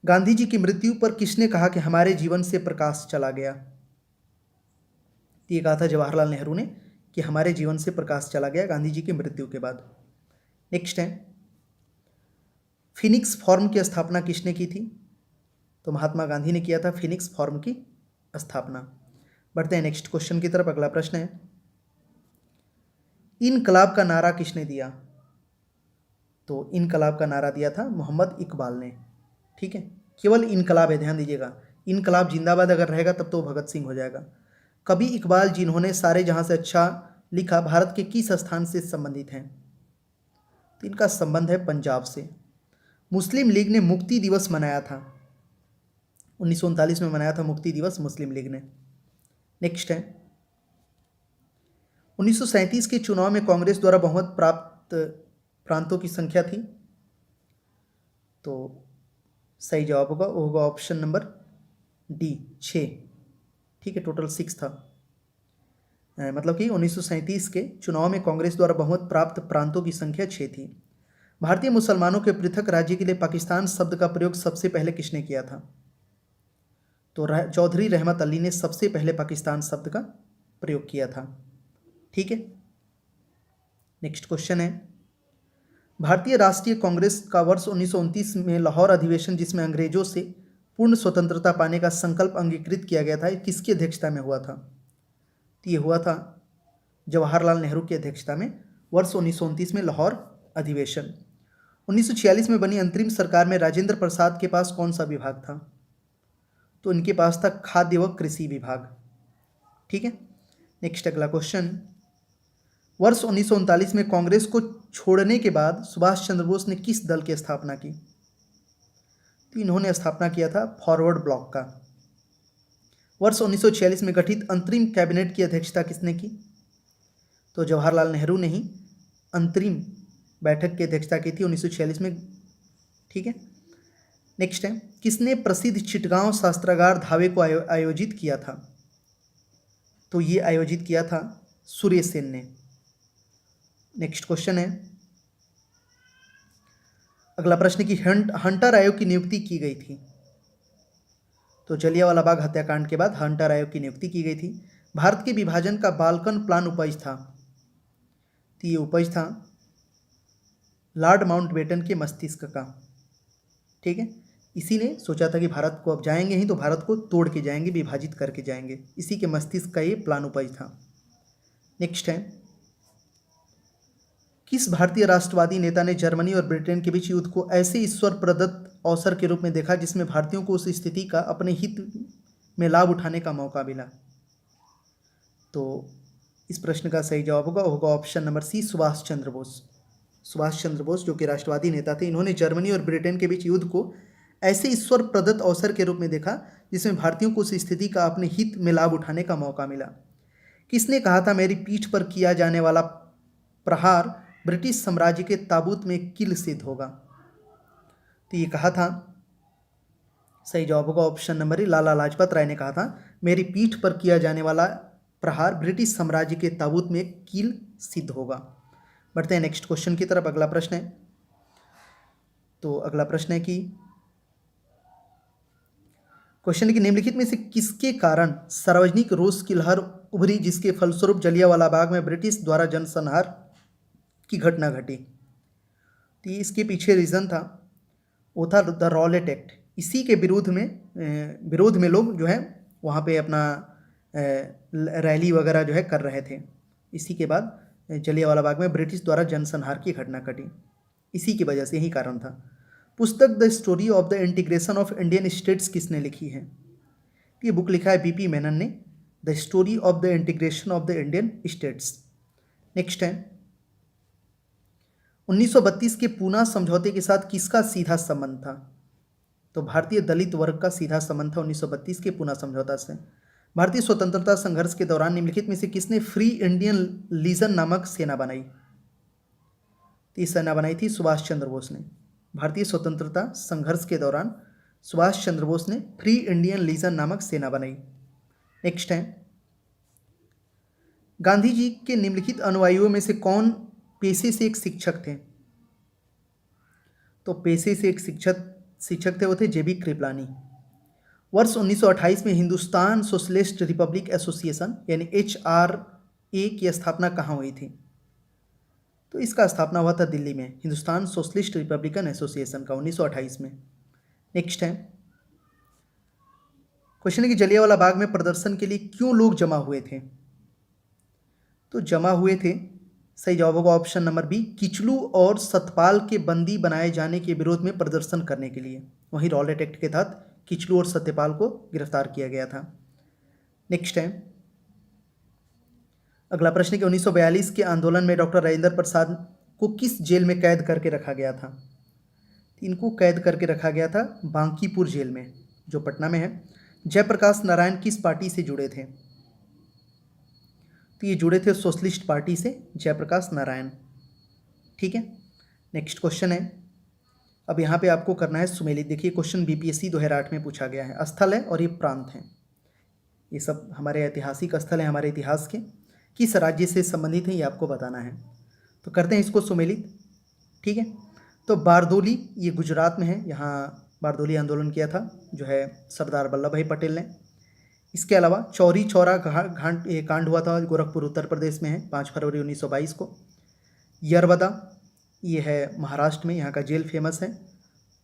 गांधी जी की मृत्यु पर किसने कहा कि हमारे जीवन से प्रकाश चला गया? ये कहा था जवाहरलाल नेहरू ने कि हमारे जीवन से प्रकाश चला गया गांधी जी की मृत्यु के बाद। नेक्स्ट है, फिनिक्स फॉर्म की स्थापना किसने की थी? तो महात्मा गांधी ने किया था फिनिक्स फॉर्म की स्थापना। बढ़ते हैं नेक्स्ट क्वेश्चन की तरफ। अगला प्रश्न है, इनकलाब का नारा किसने दिया? तो इनकलाब का नारा दिया था मोहम्मद इकबाल ने। ठीक है, केवल इनकलाब है, ध्यान दीजिएगा। इनकलाब जिंदाबाद अगर रहेगा तब तो भगत सिंह हो जाएगा। कवि इकबाल जिन्होंने सारे जहां से अच्छा लिखा भारत के किस स्थान से संबंधित हैं? तो इनका संबंध है पंजाब से। मुस्लिम लीग ने मुक्ति दिवस मनाया था 1939 में, मनाया था मुक्ति दिवस मुस्लिम लीग ने। नेक्स्ट है, 1937 के चुनाव में कांग्रेस द्वारा बहुमत प्राप्त प्रांतों की संख्या थी? तो सही जवाब होगा ऑप्शन नंबर डी 6। ठीक है, टोटल 6 था। मतलब कि 1937 के चुनाव में कांग्रेस द्वारा बहुमत प्राप्त प्रांतों की संख्या 6 थी। भारतीय मुसलमानों के पृथक राज्य के लिए पाकिस्तान शब्द का प्रयोग सबसे पहले किसने किया था? तो चौधरी रहमत अली ने सबसे पहले पाकिस्तान शब्द का प्रयोग किया था। ठीक है, नेक्स्ट क्वेश्चन है, भारतीय राष्ट्रीय कांग्रेस का वर्ष 1929 में लाहौर अधिवेशन, जिसमें अंग्रेजों से पूर्ण स्वतंत्रता पाने का संकल्प अंगीकृत किया गया था, किसकी अध्यक्षता में हुआ था? तो ये हुआ था जवाहरलाल नेहरू की अध्यक्षता में वर्ष 1929 में लाहौर अधिवेशन। 1946 में बनी अंतरिम सरकार में राजेंद्र प्रसाद के पास कौन सा विभाग था? तो इनके पास था खाद्य व कृषि विभाग। ठीक है, नेक्स्ट अगला क्वेश्चन, वर्ष 1939 में कांग्रेस को छोड़ने के बाद सुभाष चंद्र बोस ने किस दल की स्थापना की? तो इन्होंने स्थापना किया था फॉरवर्ड ब्लॉक का। वर्ष 1946 में गठित अंतरिम कैबिनेट की अध्यक्षता किसने की? तो जवाहरलाल नेहरू ने ही अंतरिम बैठक की अध्यक्षता की थी 1946 में। ठीक है, नेक्स्ट है, किसने प्रसिद्ध चिटगांव शस्त्रागार धावे को आयोजित किया था? तो ये आयोजित किया था सूर्य सेन ने। नेक्स्ट क्वेश्चन है, अगला प्रश्न की हंटर आयोग की नियुक्ति की गई थी? तो जलियांवाला बाग हत्याकांड के बाद हंटर आयोग की नियुक्ति की गई थी। भारत के विभाजन का बाल्कन प्लान उपज था? तो ये उपज था लॉर्ड माउंटबेटन के मस्तिष्क का। ठीक है, इसी ने सोचा था कि भारत को अब जाएंगे ही तो भारत को तोड़ के जाएंगे, विभाजित करके जाएंगे। इसी के मस्तिष्क का ये प्लान उपज था। नेक्स्ट है, किस भारतीय राष्ट्रवादी नेता ने जर्मनी और ब्रिटेन के बीच युद्ध को ऐसे ईश्वर प्रदत्त अवसर के रूप में देखा जिसमें भारतीयों को उस स्थिति का अपने हित में लाभ उठाने का मौका मिला? तो इस प्रश्न का सही जवाब होगा option number C, Subhash Chandra Bose. Subhash Chandra Bose जो कि राष्ट्रवादी नेता थे, इन्होंने जर्मनी और ब्रिटेन के बीच युद्ध को ऐसे ईश्वर प्रदत्त अवसर के रूप में देखा जिसमें भारतीयों को उस स्थिति का अपने हित में लाभ उठाने का मौका मिला। किसने कहा था मेरी पीठ पर किया जाने वाला प्रहार ब्रिटिश साम्राज्य के ताबूत में किल सिद्ध होगा? तो ये कहा था, सही जवाब होगा option number A, Lala Lajpat Rai ने कहा था मेरी पीठ पर किया जाने वाला प्रहार ब्रिटिश साम्राज्य के ताबूत में कील सिद्ध होगा। बढ़ते हैं नेक्स्ट क्वेश्चन की तरफ। अगला प्रश्न है, तो अगला प्रश्न है कि क्वेश्चन की निम्नलिखित में से किसके कारण सार्वजनिक रोष की लहर उभरी जिसके फलस्वरूप जलियांवाला बाग में ब्रिटिश द्वारा जनसंहार की घटना घटी? तो इसके पीछे रीज़न था, वो था द रॉलेट एक्ट। इसी के विरोध में लोग जो है वहाँ पे अपना रैली वगैरह जो है कर रहे थे। इसी के बाद जलियांवाला बाग में ब्रिटिश द्वारा जनसंहार की घटना घटी, इसी की वजह से यही कारण था। पुस्तक the story of the integration of Indian states किसने लिखी है? ये बुक लिखा है बीपी मेनन ने, the story of the integration of the Indian states. Next है, 1932 के पूना समझौते के साथ किसका सीधा संबंध था? तो भारतीय दलित वर्ग का सीधा संबंध था 1932 के पुणे समझौता से। भारतीय स्वतंत्रता संघर्ष के दौरान निम्नलिखित में से किसने फ्री इंडियन लीजन नामक सेना बनाई? तो ये सेना बनाई थी सुभाष चंद्र बोस ने। भारतीय स्वतंत्रता संघर्ष के दौरान सुभाष चंद्र बोस ने फ्री इंडियन लीजन नामक सेना बनाई। नेक्स्ट है, गांधी जी के निम्नलिखित अनुयायियों में से कौन पेशे से एक शिक्षक थे? तो पेशे से एक शिक्षक थे, वो थे जेबी कृपलानी। वर्ष 1928 में हिंदुस्तान सोशलिस्ट रिपब्लिक एसोसिएशन यानी HRA की स्थापना कहाँ हुई थी? तो इसका स्थापना हुआ था दिल्ली में, हिंदुस्तान सोशलिस्ट रिपब्लिकन एसोसिएशन का 1928 में। नेक्स्ट है, क्वेश्चन है कि जलियांवाला बाग में प्रदर्शन के लिए क्यों लोग जमा हुए थे? तो जमा हुए थे, सही जवाब होगा ऑप्शन नंबर बी, किचलू और सतपाल के बंदी बनाए जाने के विरोध में प्रदर्शन करने के लिए। वहीं रॉलेट एक्ट के तहत किचलू और सत्यपाल को गिरफ्तार किया गया था। नेक्स्ट है, अगला प्रश्न है कि 1942 के आंदोलन में डॉक्टर राजेंद्र प्रसाद को किस जेल में कैद करके रखा गया था? इनको कैद करके रखा गया था बांकीपुर जेल में, जो पटना में है। जयप्रकाश नारायण किस पार्टी से जुड़े थे? तो ये जुड़े थे सोशलिस्ट पार्टी से, जयप्रकाश नारायण। ठीक है, नेक्स्ट क्वेश्चन है, अब यहाँ पे आपको करना है सुमेलित। देखिए क्वेश्चन BPSC 2008 में पूछा गया है। स्थल है और ये प्रांत है, ये सब हमारे ऐतिहासिक स्थल हैं हमारे इतिहास के, किस राज्य से संबंधित हैं ये आपको बताना है। तो करते हैं इसको सुमेलित। ठीक है, तो बारदोली ये गुजरात में है, यहाँ बारदोली आंदोलन किया था जो है सरदार वल्लभ भाई पटेल ने। इसके अलावा चौरी चौरा कांड हुआ था, गोरखपुर उत्तर प्रदेश में है, 5 फरवरी 1922 को। यरवदा ये है महाराष्ट्र में, यहाँ का जेल फेमस है।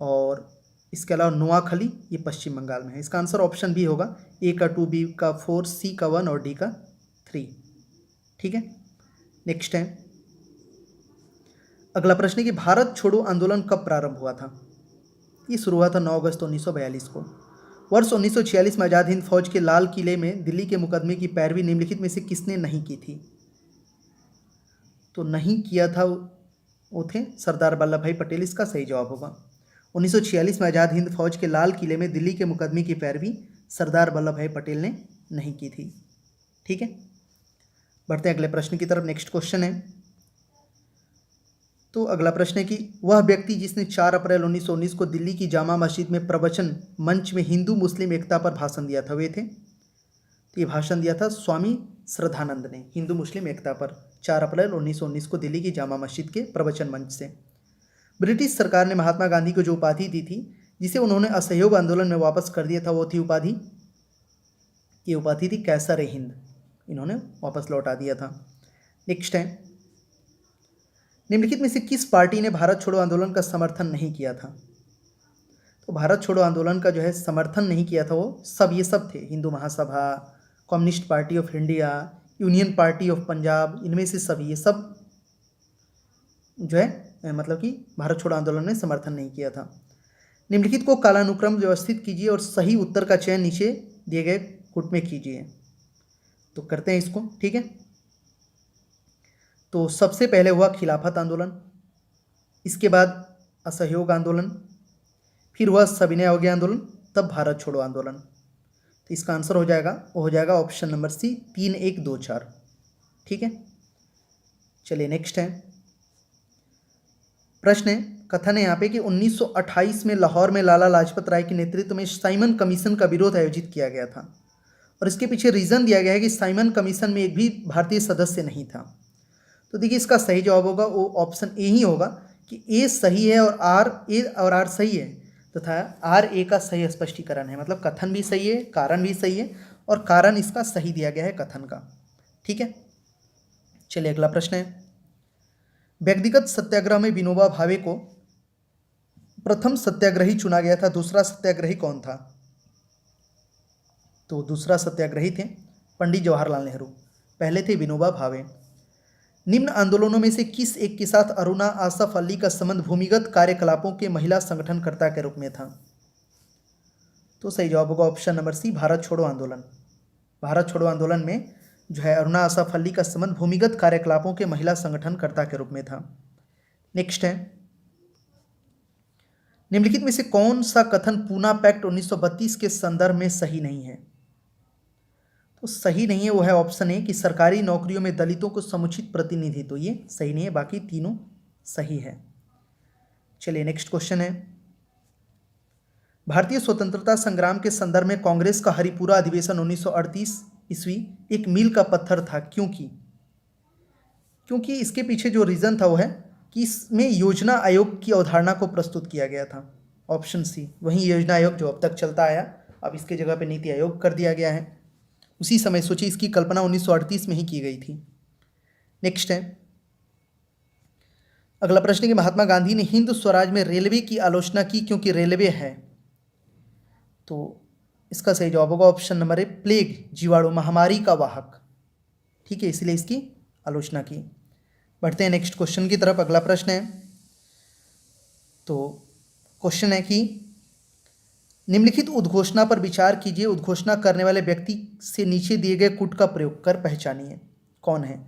और इसके अलावा नोआखली ये पश्चिम बंगाल में है। इसका आंसर ऑप्शन बी होगा, ए का 2, बी का 4, सी का 1 और डी का 3। ठीक है, नेक्स्ट है, अगला प्रश्न है कि भारत छोड़ो आंदोलन कब प्रारंभ हुआ था? ये शुरू हुआ था 9 अगस्त 1942 को। वर्ष 1946 में आज़ाद हिंद फौज के लाल किले में दिल्ली के मुकदमे की पैरवी निम्नलिखित में से किसने नहीं की थी? तो नहीं किया था वो थे सरदार वल्लभ भाई पटेल। इसका सही जवाब होगा 1946 में आज़ाद हिंद फौज के लाल किले में दिल्ली के मुकदमे की पैरवी सरदार वल्लभ भाई पटेल ने नहीं की थी। ठीक है, बढ़ते हैं अगले प्रश्न की तरफ। नेक्स्ट क्वेश्चन है, तो अगला प्रश्न है कि वह व्यक्ति जिसने 4 अप्रैल 1919 को दिल्ली की जामा मस्जिद में प्रवचन मंच में हिंदू मुस्लिम एकता पर भाषण दिया था, वे थे? तो ये भाषण दिया था स्वामी श्रद्धानंद ने, हिंदू मुस्लिम एकता पर, 4 अप्रैल 1919 को दिल्ली की जामा मस्जिद के प्रवचन मंच से। ब्रिटिश सरकार ने महात्मा गांधी को जो उपाधि दी थी, जिसे उन्होंने असहयोग आंदोलन में वापस कर दिया था, वो थी उपाधि, ये उपाधि थी कैसर हिंद, इन्होंने वापस लौटा दिया था। नेक्स्ट है, निम्नलिखित में से किस पार्टी ने भारत छोड़ो आंदोलन का समर्थन नहीं किया था? तो भारत छोड़ो आंदोलन का जो है समर्थन नहीं किया था वो सब, ये सब थे, Hindu Mahasabha, Communist Party of India, Union Party of Punjab, इनमें से सभी, ये सब जो है मतलब कि भारत छोड़ो आंदोलन में समर्थन नहीं किया था। निम्नलिखित को कालानुक्रम व्यवस्थित कीजिए और सही उत्तर का चयन नीचे दिए गए गुट में कीजिए। तो करते हैं इसको। ठीक है, तो सबसे पहले हुआ खिलाफत आंदोलन, इसके बाद असहयोग आंदोलन, फिर हुआ सविनय अवज्ञा आंदोलन, तब भारत छोड़ो आंदोलन। तो इसका आंसर हो जाएगा ऑप्शन नंबर सी, 3, 1, 2, 4। ठीक है, चलिए नेक्स्ट है प्रश्न है, कथन है यहाँ पे कि 1928 में लाहौर में लाला लाजपत राय के नेतृत्व में साइमन कमीशन का विरोध आयोजित किया गया था, और इसके पीछे रीज़न दिया गया है कि साइमन कमीशन में एक भी भारतीय सदस्य नहीं था। तो देखिए इसका सही जवाब होगा वो ऑप्शन ए ही होगा कि ए सही है और आर सही है, तथा आर ए का सही स्पष्टीकरण है, मतलब कथन भी सही है, कारण भी सही है, और कारण इसका सही दिया गया है कथन का। ठीक है, चलिए अगला प्रश्न है, व्यक्तिगत सत्याग्रह में विनोबा भावे को प्रथम सत्याग्रही चुना गया था, दूसरा सत्याग्रही कौन था? तो दूसरा सत्याग्रही थे पंडित जवाहरलाल नेहरू, पहले थे विनोबा भावे। निम्न आंदोलनों में से किस एक के साथ अरुणा आसफ अली का संबंध भूमिगत कार्यकलापों के महिला संगठनकर्ता के रूप में था? तो सही जवाब होगा ऑप्शन नंबर सी, भारत छोड़ो आंदोलन। भारत छोड़ो आंदोलन में जो है अरुणा आसफ अली का संबंध भूमिगत कार्यकलापों के महिला संगठनकर्ता के रूप में था। नेक्स्ट है, निम्नलिखित में से कौन सा कथन पूना पैक्ट 1932 के संदर्भ में सही नहीं है? तो सही नहीं है वो है ऑप्शन ए कि सरकारी नौकरियों में दलितों को समुचित प्रतिनिधित्व, तो ये सही नहीं है, बाकी तीनों सही है। चलिए नेक्स्ट क्वेश्चन है, भारतीय स्वतंत्रता संग्राम के संदर्भ में कांग्रेस का हरिपुरा अधिवेशन 1938 ईस्वी एक मील का पत्थर था, क्योंकि इसके पीछे जो रीज़न था वो है कि इसमें योजना आयोग की अवधारणा को प्रस्तुत किया गया था। ऑप्शन सी, वही योजना आयोग जो अब तक चलता आया, अब इसके जगह पे नीति आयोग कर दिया गया है। उसी समय सोचिए इसकी कल्पना 1938 में ही की गई थी। नेक्स्ट है, अगला प्रश्न कि महात्मा गांधी ने हिंद स्वराज में रेलवे की आलोचना की क्योंकि रेलवे है, तो इसका सही जवाब होगा ऑप्शन नंबर ए, प्लेग, जीवाणु महामारी का वाहक, ठीक है, इसलिए इसकी आलोचना की। बढ़ते हैं नेक्स्ट क्वेश्चन की तरफ। अगला प्रश्न है, तो क्वेश्चन है कि निम्नलिखित उद्घोषणा पर विचार कीजिए, उद्घोषणा करने वाले व्यक्ति से नीचे दिए गए कूट का प्रयोग कर पहचानिए कौन है।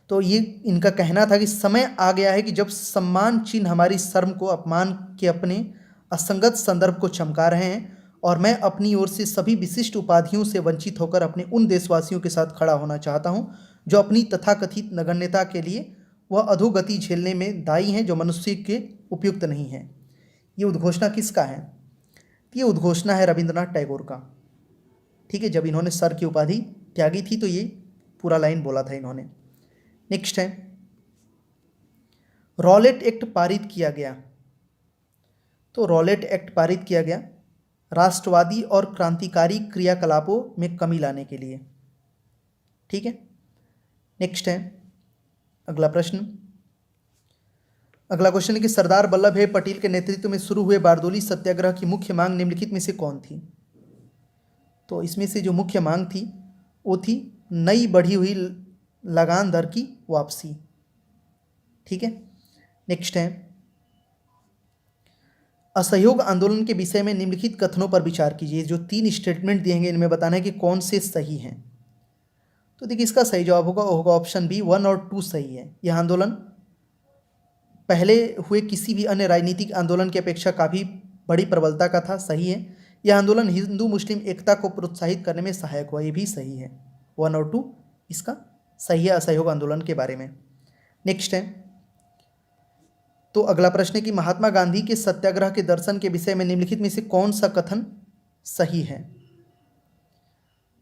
तो ये इनका कहना था कि समय आ गया है कि जब सम्मान चिन्ह हमारी शर्म को, अपमान के अपने असंगत संदर्भ को चमका रहे हैं, और मैं अपनी ओर से सभी विशिष्ट उपाधियों से वंचित होकर अपने उन देशवासियों के साथ खड़ा होना चाहता हूं जो अपनी तथाकथित नगण्यता के लिए वह अधोगति झेलने में दायी हैं जो मनुष्य के उपयुक्त नहीं है। ये उद्घोषणा किसका है? ये उद्घोषणा है रविंद्रनाथ टैगोर का, ठीक है, जब इन्होंने सर की उपाधि त्यागी थी तो ये पूरा लाइन बोला था इन्होंने। नेक्स्ट है, रॉलेट एक्ट पारित किया गया, तो रॉलेट एक्ट पारित किया गया राष्ट्रवादी और क्रांतिकारी क्रियाकलापों में कमी लाने के लिए, ठीक है। नेक्स्ट है अगला प्रश्न। अगला क्वेश्चन है कि सरदार वल्लभ भाई पटेल के नेतृत्व में शुरू हुए बारदोली सत्याग्रह की मुख्य मांग निम्नलिखित में से कौन थी? तो इसमें से जो मुख्य मांग थी वो थी नई बढ़ी हुई लगान दर की वापसी, ठीक है। नेक्स्ट है, असहयोग आंदोलन के विषय में निम्नलिखित कथनों पर विचार कीजिए। जो 3 स्टेटमेंट दिए गए इनमें बताना है कि कौन से सही हैं। तो देखिए इसका सही जवाब होगा ऑप्शन बी, 1 और 2 सही है। यह आंदोलन पहले हुए किसी भी अन्य राजनीतिक आंदोलन की अपेक्षा काफ़ी बड़ी प्रबलता का था, सही है। यह आंदोलन हिंदू मुस्लिम एकता को प्रोत्साहित करने में सहायक हुआ, ये भी सही है। 1 और 2 इसका सही है असहयोग आंदोलन के बारे में। नेक्स्ट है, तो अगला प्रश्न है कि महात्मा गांधी के सत्याग्रह के दर्शन के विषय में निम्नलिखित में से कौन सा कथन सही है?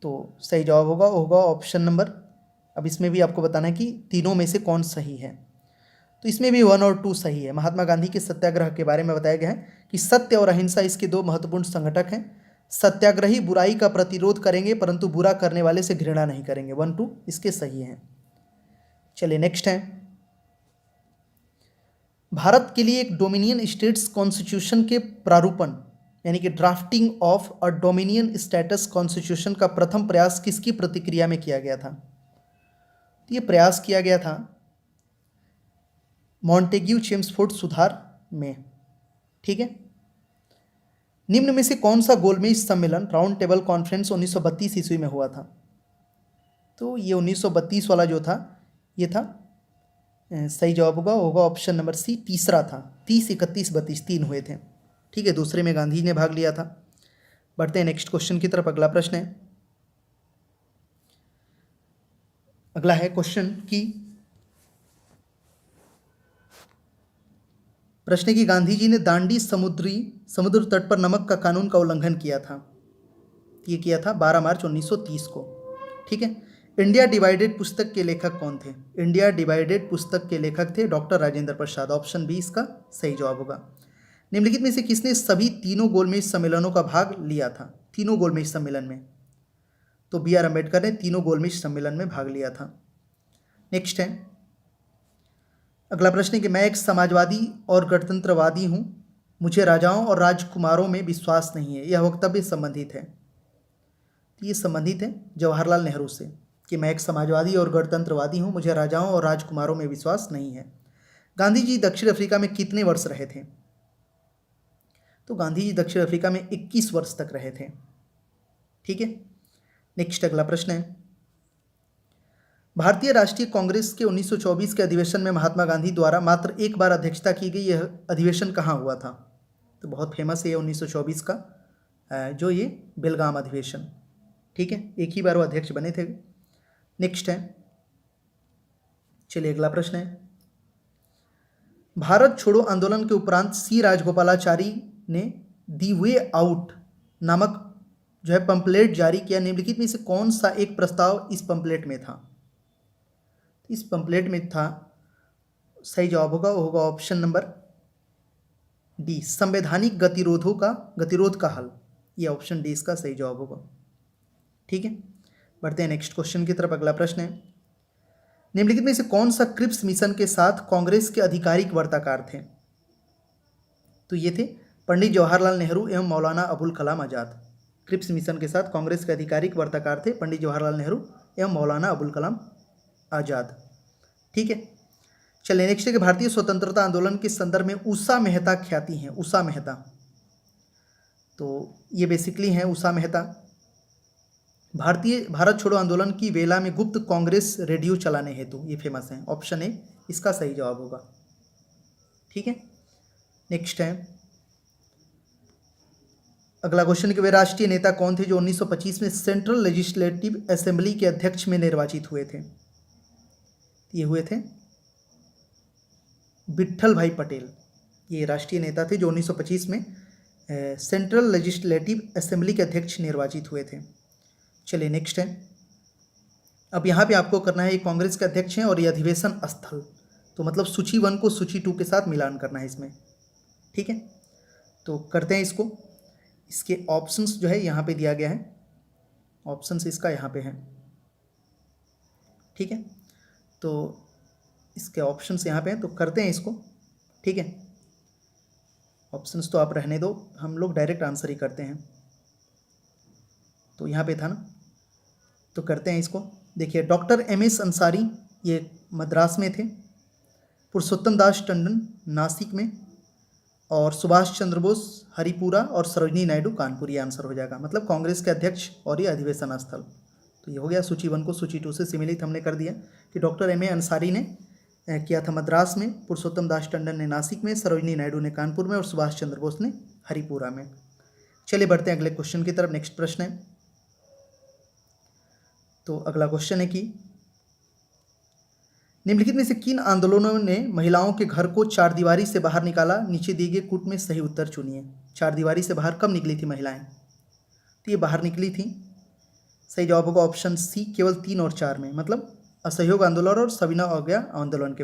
तो सही जवाब होगा ऑप्शन नंबर, अब इसमें भी आपको बताना है कि तीनों में से कौन सही है। तो इसमें भी 1 और 2 सही है। महात्मा गांधी के सत्याग्रह के बारे में बताया गया है कि सत्य और अहिंसा इसके 2 महत्वपूर्ण संघटक हैं। सत्याग्रही बुराई का प्रतिरोध करेंगे परंतु बुरा करने वाले से घृणा नहीं करेंगे। 1, 2 इसके सही हैं। चलिए नेक्स्ट है, भारत के लिए एक डोमिनियन स्टेट्स कॉन्स्टिट्यूशन के प्रारूपण यानी कि drafting of a dominion status constitution का प्रथम प्रयास किसकी प्रतिक्रिया में किया गया था? तो ये प्रयास किया गया था मॉन्टेग्यू चेम्सफोर्ड सुधार में, ठीक है। निम्न में से कौन सा गोलमेज सम्मेलन राउंड टेबल कॉन्फ्रेंस 1932 ईस्वी में हुआ था? तो ये 1932 वाला जो था ये था, सही जवाब होगा ऑप्शन नंबर सी, तीसरा था। 30, 31, 32 3 हुए थे, ठीक है। दूसरे में गांधी ने भाग लिया था। बढ़ते हैं नेक्स्ट क्वेश्चन की तरफ। अगला प्रश्न है, अगला है क्वेश्चन की प्रश्न की गांधी जी ने दांडी समुद्र तट पर नमक का कानून का उल्लंघन किया था। ये किया था 12 मार्च 1930 को, ठीक है। इंडिया डिवाइडेड पुस्तक के लेखक कौन थे? इंडिया डिवाइडेड पुस्तक के लेखक थे doctor Rajendra Prasad. Option B इसका सही जवाब होगा। निम्नलिखित में से किसने सभी तीनों गोलमेज सम्मेलनों का भाग लिया था? तीनों गोलमेज सम्मेलन में, तो B.R. अम्बेडकर ने तीनों गोलमेज सम्मेलन में भाग लिया था। नेक्स्ट है, अगला प्रश्न है कि मैं एक समाजवादी और गणतंत्रवादी हूँ, मुझे राजाओं और राजकुमारों में विश्वास नहीं है। यह वक्तव्य संबंधित है, तो ये संबंधित है जवाहरलाल नेहरू से कि मैं एक समाजवादी और गणतंत्रवादी हूँ, मुझे राजाओं और राजकुमारों में विश्वास नहीं है। गांधी जी दक्षिण अफ्रीका में कितने वर्ष रहे थे? तो गांधी जी दक्षिण अफ्रीका में 21 वर्ष तक रहे थे, ठीक है। नेक्स्ट अगला प्रश्न है, भारतीय राष्ट्रीय कांग्रेस के 1924 के अधिवेशन में महात्मा गांधी द्वारा मात्र एक बार अध्यक्षता की गई, यह अधिवेशन कहाँ हुआ था? तो बहुत फेमस है ये 1924 का जो ये बेलगाम अधिवेशन, ठीक है, एक ही बार वो अध्यक्ष बने थे। नेक्स्ट है, चलिए अगला प्रश्न है, भारत छोड़ो आंदोलन के उपरांत सी राजगोपालाचारी ने दी वे आउट नामक जो है पंपलेट जारी किया, निम्नलिखित में से कौन सा एक प्रस्ताव इस पंपलेट में था? इस पंपलेट में था, सही जवाब होगा वो होगा ऑप्शन नंबर डी, संवैधानिक गतिरोध का हल। ये ऑप्शन डी इसका सही जवाब होगा, ठीक है। बढ़ते हैं नेक्स्ट क्वेश्चन की तरफ। अगला प्रश्न है, निम्नलिखित में से कौन सा क्रिप्स मिशन के साथ कांग्रेस के आधिकारिक वार्ताकार थे? तो ये थे पंडित जवाहरलाल नेहरू एवं मौलाना अबुल कलाम आज़ाद। क्रिप्स मिशन के साथ कांग्रेस के आधिकारिक वार्ताकार थे पंडित जवाहरलाल नेहरू एवं मौलाना अबुल कलाम आज़ाद, ठीक है। चलिए नेक्स्ट है कि भारतीय स्वतंत्रता आंदोलन के संदर्भ में उषा मेहता ख्याति हैं। उषा मेहता, तो ये बेसिकली हैं उषा मेहता, भारत छोड़ो आंदोलन की वेला में गुप्त कांग्रेस रेडियो चलाने हेतु ये फेमस हैं। ऑप्शन ए इसका सही जवाब होगा, ठीक है। नेक्स्ट है, अगला क्वेश्चन कि वे राष्ट्रीय नेता कौन थे जो 1925 में सेंट्रल लेजिस्लेटिव असेंबली के अध्यक्ष में निर्वाचित हुए थे? ये हुए थे विट्ठल भाई पटेल। ये राष्ट्रीय नेता थे जो 1925 में सेंट्रल लेजिस्लेटिव असेंबली के अध्यक्ष निर्वाचित हुए थे। चलिए नेक्स्ट है, अब यहाँ पे आपको करना है, ये कांग्रेस के अध्यक्ष हैं और ये अधिवेशन स्थल, तो मतलब सूची 1 को सूची 2 के साथ मिलान करना है इसमें, ठीक है। तो करते हैं इसको। इसके ऑप्शंस जो है यहाँ पे दिया गया है, ऑप्शंस इसका यहाँ पे है, ठीक है। तो इसके ऑप्शंस यहाँ पे हैं, तो करते हैं इसको, ठीक है। ऑप्शंस तो आप रहने दो, हम लोग डायरेक्ट आंसर ही करते हैं। तो यहाँ पे था ना, तो करते हैं इसको। देखिए, डॉक्टर एम.एस. अंसारी ये मद्रास में थे, पुरुषोत्तम दास टंडन नासिक में, और सुभाष चंद्र बोस हरिपुरा और सरोजनी नायडू कानपुर। ये आंसर हो जाएगा, मतलब कांग्रेस के अध्यक्ष और ये अधिवेशन स्थल। तो ये हो गया, सूची 1 को सूची 2 से सिमिलित हमने कर दिया कि डॉक्टर एम.ए. अंसारी ने किया था मद्रास में, पुरुषोत्तम दास टंडन ने नासिक में, सरोजनी नायडू ने कानपुर में और सुभाष चंद्र बोस ने हरिपुरा में। चलिए बढ़ते हैं अगले क्वेश्चन की तरफ। नेक्स्ट प्रश्न है, तो अगला क्वेश्चन है कि निम्नलिखित में से किन आंदोलनों ने महिलाओं के घर को चारदीवारी से बाहर निकाला? नीचे दिए गए कूट में सही उत्तर चुनिए। चारदीवारी से बाहर कब निकली थी महिलाएं? तो ये बाहर निकली थी, सही जवाब होगा ऑप्शन सी, केवल 3 और 4 में, मतलब असहयोग आंदोलन और सविनय अवज्ञा आंदोलन के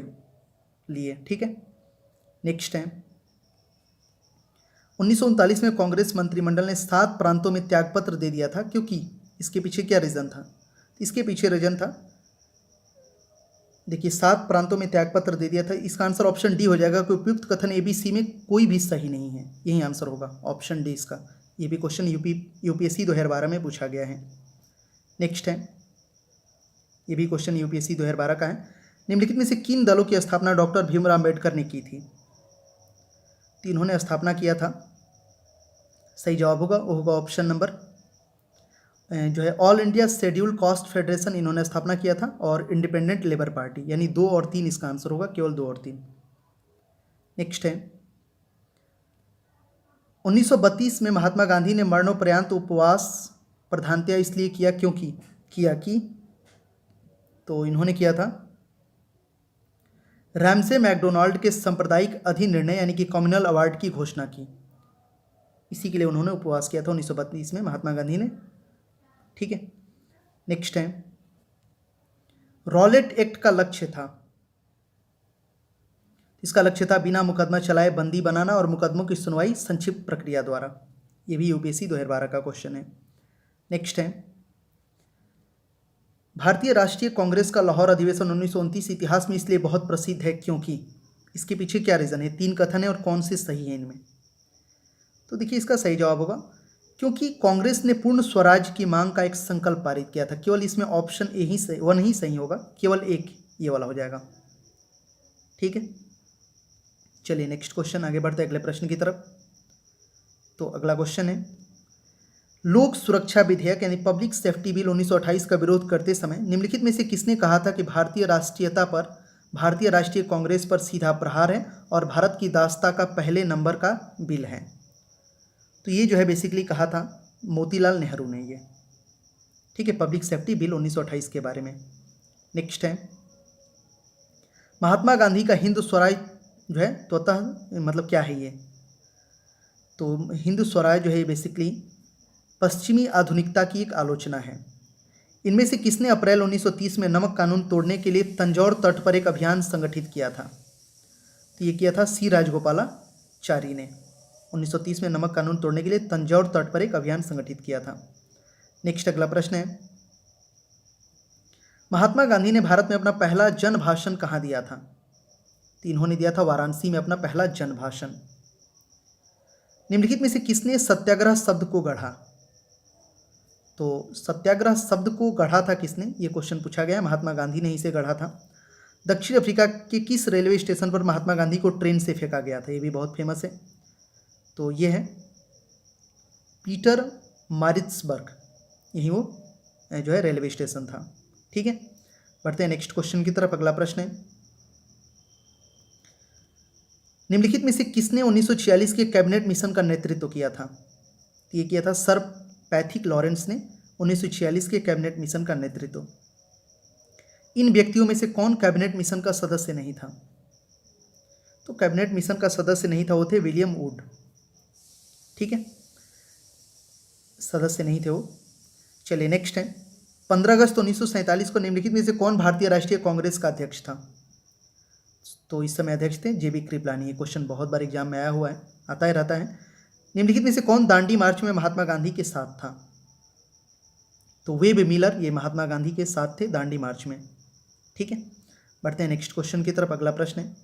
लिए, ठीक है। नेक्स्ट है, 1939 में कांग्रेस मंत्रिमंडल ने 7 प्रांतों में त्यागपत्र दे दिया था, क्योंकि इसके पीछे क्या रीज़न था? इसके पीछे रीजन था, देखिए 7 प्रांतों में त्यागपत्र दे दिया था। इसका आंसर ऑप्शन डी हो जाएगा कि उपयुक्त कथन ABC में कोई भी सही नहीं है, यही आंसर होगा ऑप्शन डी इसका। ये भी क्वेश्चन यूपीएससी 2012 में पूछा गया है। नेक्स्ट है, ये भी क्वेश्चन यूपीएससी 2012 का है। निम्नलिखित में से किन दलों की स्थापना डॉक्टर भीमराव अम्बेडकर ने की थी? तो इन्होंने स्थापना किया था, सही जवाब होगा वो होगा ऑप्शन नंबर जो है all India schedule caste federation, इन्होंने स्थापना किया था, और इंडिपेंडेंट लेबर पार्टी, यानी 2 और 3 इसका आंसर होगा, केवल 2 और 3। नेक्स्ट है, 1932 में महात्मा गांधी ने मरणोपरांत उपवास प्रधानतया इसलिए किया क्योंकि तो इन्होंने किया था रैमसे मैकडोनाल्ड के सांप्रदायिक अधिनिर्णय यानी कि कम्युनल अवार्ड की घोषणा की, इसी के लिए उन्होंने उपवास किया था 1932 में महात्मा गांधी ने, ठीक है। नेक्स्ट है, रॉलेट एक्ट का लक्ष्य था, इसका लक्ष्य था बिना मुकदमा चलाए बंदी बनाना और मुकदमों की सुनवाई संक्षिप्त प्रक्रिया द्वारा। ये भी यूपीएससी 2012 का क्वेश्चन है। नेक्स्ट है, भारतीय राष्ट्रीय कांग्रेस का लाहौर अधिवेशन 1929 इतिहास में इसलिए बहुत प्रसिद्ध है क्योंकि, इसके पीछे क्या रीज़न है? 3 कथन है और कौन से सही है इनमें? तो देखिए इसका सही जवाब होगा क्योंकि कांग्रेस ने पूर्ण स्वराज की मांग का एक संकल्प पारित किया था। केवल इसमें ऑप्शन ए ही सही, 1 ही सही होगा, केवल एक ये वाला हो जाएगा, ठीक है। चलिए नेक्स्ट क्वेश्चन, आगे बढ़ते हैं अगले प्रश्न की तरफ। तो अगला क्वेश्चन है, लोक सुरक्षा विधेयक यानी पब्लिक सेफ्टी बिल 1928 का विरोध करते समय निम्नलिखित में से किसने कहा था कि भारतीय राष्ट्रीयता पर भारतीय राष्ट्रीय कांग्रेस पर सीधा प्रहार है और भारत की दासता का पहले नंबर का बिल है? तो ये जो है बेसिकली कहा था मोतीलाल नेहरू ने ये, ठीक है, पब्लिक सेफ्टी बिल 1928 के बारे में। नेक्स्ट है महात्मा गांधी का हिंद स्वराज जो है स्वतः मतलब क्या है ये, तो हिंद स्वराज जो है बेसिकली पश्चिमी आधुनिकता की एक आलोचना है। इनमें से किसने अप्रैल 1930 में नमक कानून तोड़ने के लिए तंजौर तट पर एक अभियान संगठित किया था? तो ये किया था सी राजगोपालाचारी ने। 1930 में नमक कानून तोड़ने के लिए तंजौर तट पर एक अभियान संगठित किया था। नेक्स्ट अगला प्रश्न है महात्मा गांधी ने भारत में अपना पहला जन भाषण कहाँ दिया था? तो इन्होंने दिया था वाराणसी में अपना पहला जन भाषण। निम्नलिखित में से किसने सत्याग्रह शब्द को गढ़ा? तो सत्याग्रह शब्द को गढ़ा था किसने, ये क्वेश्चन पूछा गया। महात्मा गांधी ने इसे गढ़ा था। दक्षिण अफ्रीका के किस रेलवे स्टेशन पर महात्मा गांधी को ट्रेन से फेंका गया था? ये भी बहुत फेमस है। तो ये है पीटर मारिट्सबर्ग, यही वो जो है रेलवे स्टेशन था। ठीक है, बढ़ते हैं नेक्स्ट क्वेश्चन की तरफ। अगला प्रश्न है निम्नलिखित में से किसने 1946 के कैबिनेट मिशन का नेतृत्व किया था? ये किया था सर पैथिक लॉरेंस ने 1946 के कैबिनेट मिशन का नेतृत्व। इन व्यक्तियों में से कौन कैबिनेट मिशन का सदस्य नहीं था? तो कैबिनेट मिशन का सदस्य नहीं था, वो थे विलियम वुड। ठीक है, सदस्य नहीं थे वो। चलिए नेक्स्ट है 15 अगस्त 1947 को निम्नलिखित में से कौन भारतीय राष्ट्रीय कांग्रेस का अध्यक्ष था? तो इस समय अध्यक्ष थे जेबी कृपलानी। ये क्वेश्चन बहुत बार एग्जाम में आया हुआ है, आता ही रहता है। निम्नलिखित में से कौन दांडी मार्च में महात्मा गांधी के साथ था? तो वेब मिलर ये महात्मा गांधी के साथ थे दांडी मार्च में। ठीक है, बढ़ते हैं नेक्स्ट क्वेश्चन की तरफ। अगला प्रश्न है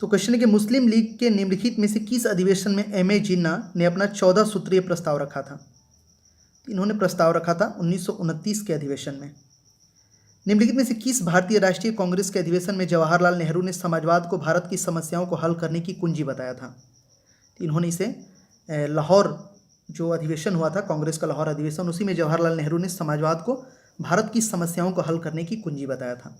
तो क्वेश्चन है कि मुस्लिम लीग के निम्नलिखित में से किस अधिवेशन में एम ए जिन्ना ने अपना 14 सूत्रीय प्रस्ताव रखा था? इन्होंने प्रस्ताव रखा था 1929 के अधिवेशन में। निम्नलिखित में से किस भारतीय राष्ट्रीय कांग्रेस के अधिवेशन में जवाहरलाल नेहरू ने समाजवाद को भारत की समस्याओं को हल करने की कुंजी बताया था? इन्होंने इसे लाहौर जो अधिवेशन हुआ था कांग्रेस का, लाहौर अधिवेशन, उसी में जवाहरलाल नेहरू ने समाजवाद को भारत की समस्याओं को हल करने की कुंजी बताया था।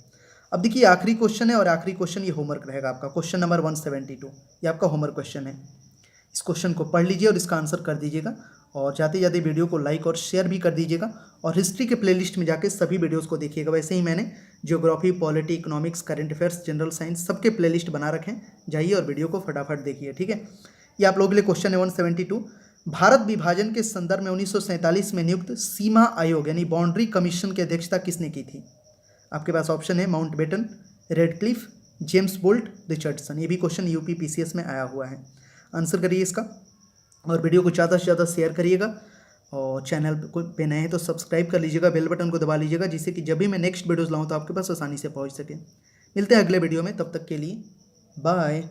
अब देखिए आखिरी क्वेश्चन है और आखिरी क्वेश्चन ये होमवर्क रहेगा आपका, क्वेश्चन नंबर 172। ये आपका होमवर्क क्वेश्चन है। इस क्वेश्चन को पढ़ लीजिए और इसका आंसर कर दीजिएगा, और जाते जाते वीडियो को लाइक और शेयर भी कर दीजिएगा, और हिस्ट्री के प्लेलिस्ट में जाके सभी वीडियोस को देखिएगा। वैसे ही मैंने geography, polity, economics, current affairs, general science सबके प्लेलिस्ट बना रखे हैं, जाइए और वीडियो को फटाफट देखिए। ठीक है, ये आप लोगों के लिए क्वेश्चन है 172। भारत विभाजन के संदर्भ में 1947 में नियुक्त सीमा आयोग यानी बाउंड्री कमीशन की अध्यक्षता किसने की थी? आपके पास ऑप्शन है Mountbatten, Radcliffe, James Bolt, Richardson. ये भी क्वेश्चन यूपी पीसीएस में आया हुआ है। आंसर करिए इसका, और वीडियो को ज़्यादा से ज़्यादा शेयर करिएगा, और चैनल को पे नए हैं तो सब्सक्राइब कर लीजिएगा, बेल बटन को दबा लीजिएगा, जिससे कि जब भी मैं नेक्स्ट वीडियोज़ लाऊँ तो आपके पास आसानी से पहुँच सके। मिलते हैं अगले वीडियो में, तब तक के लिए बाय।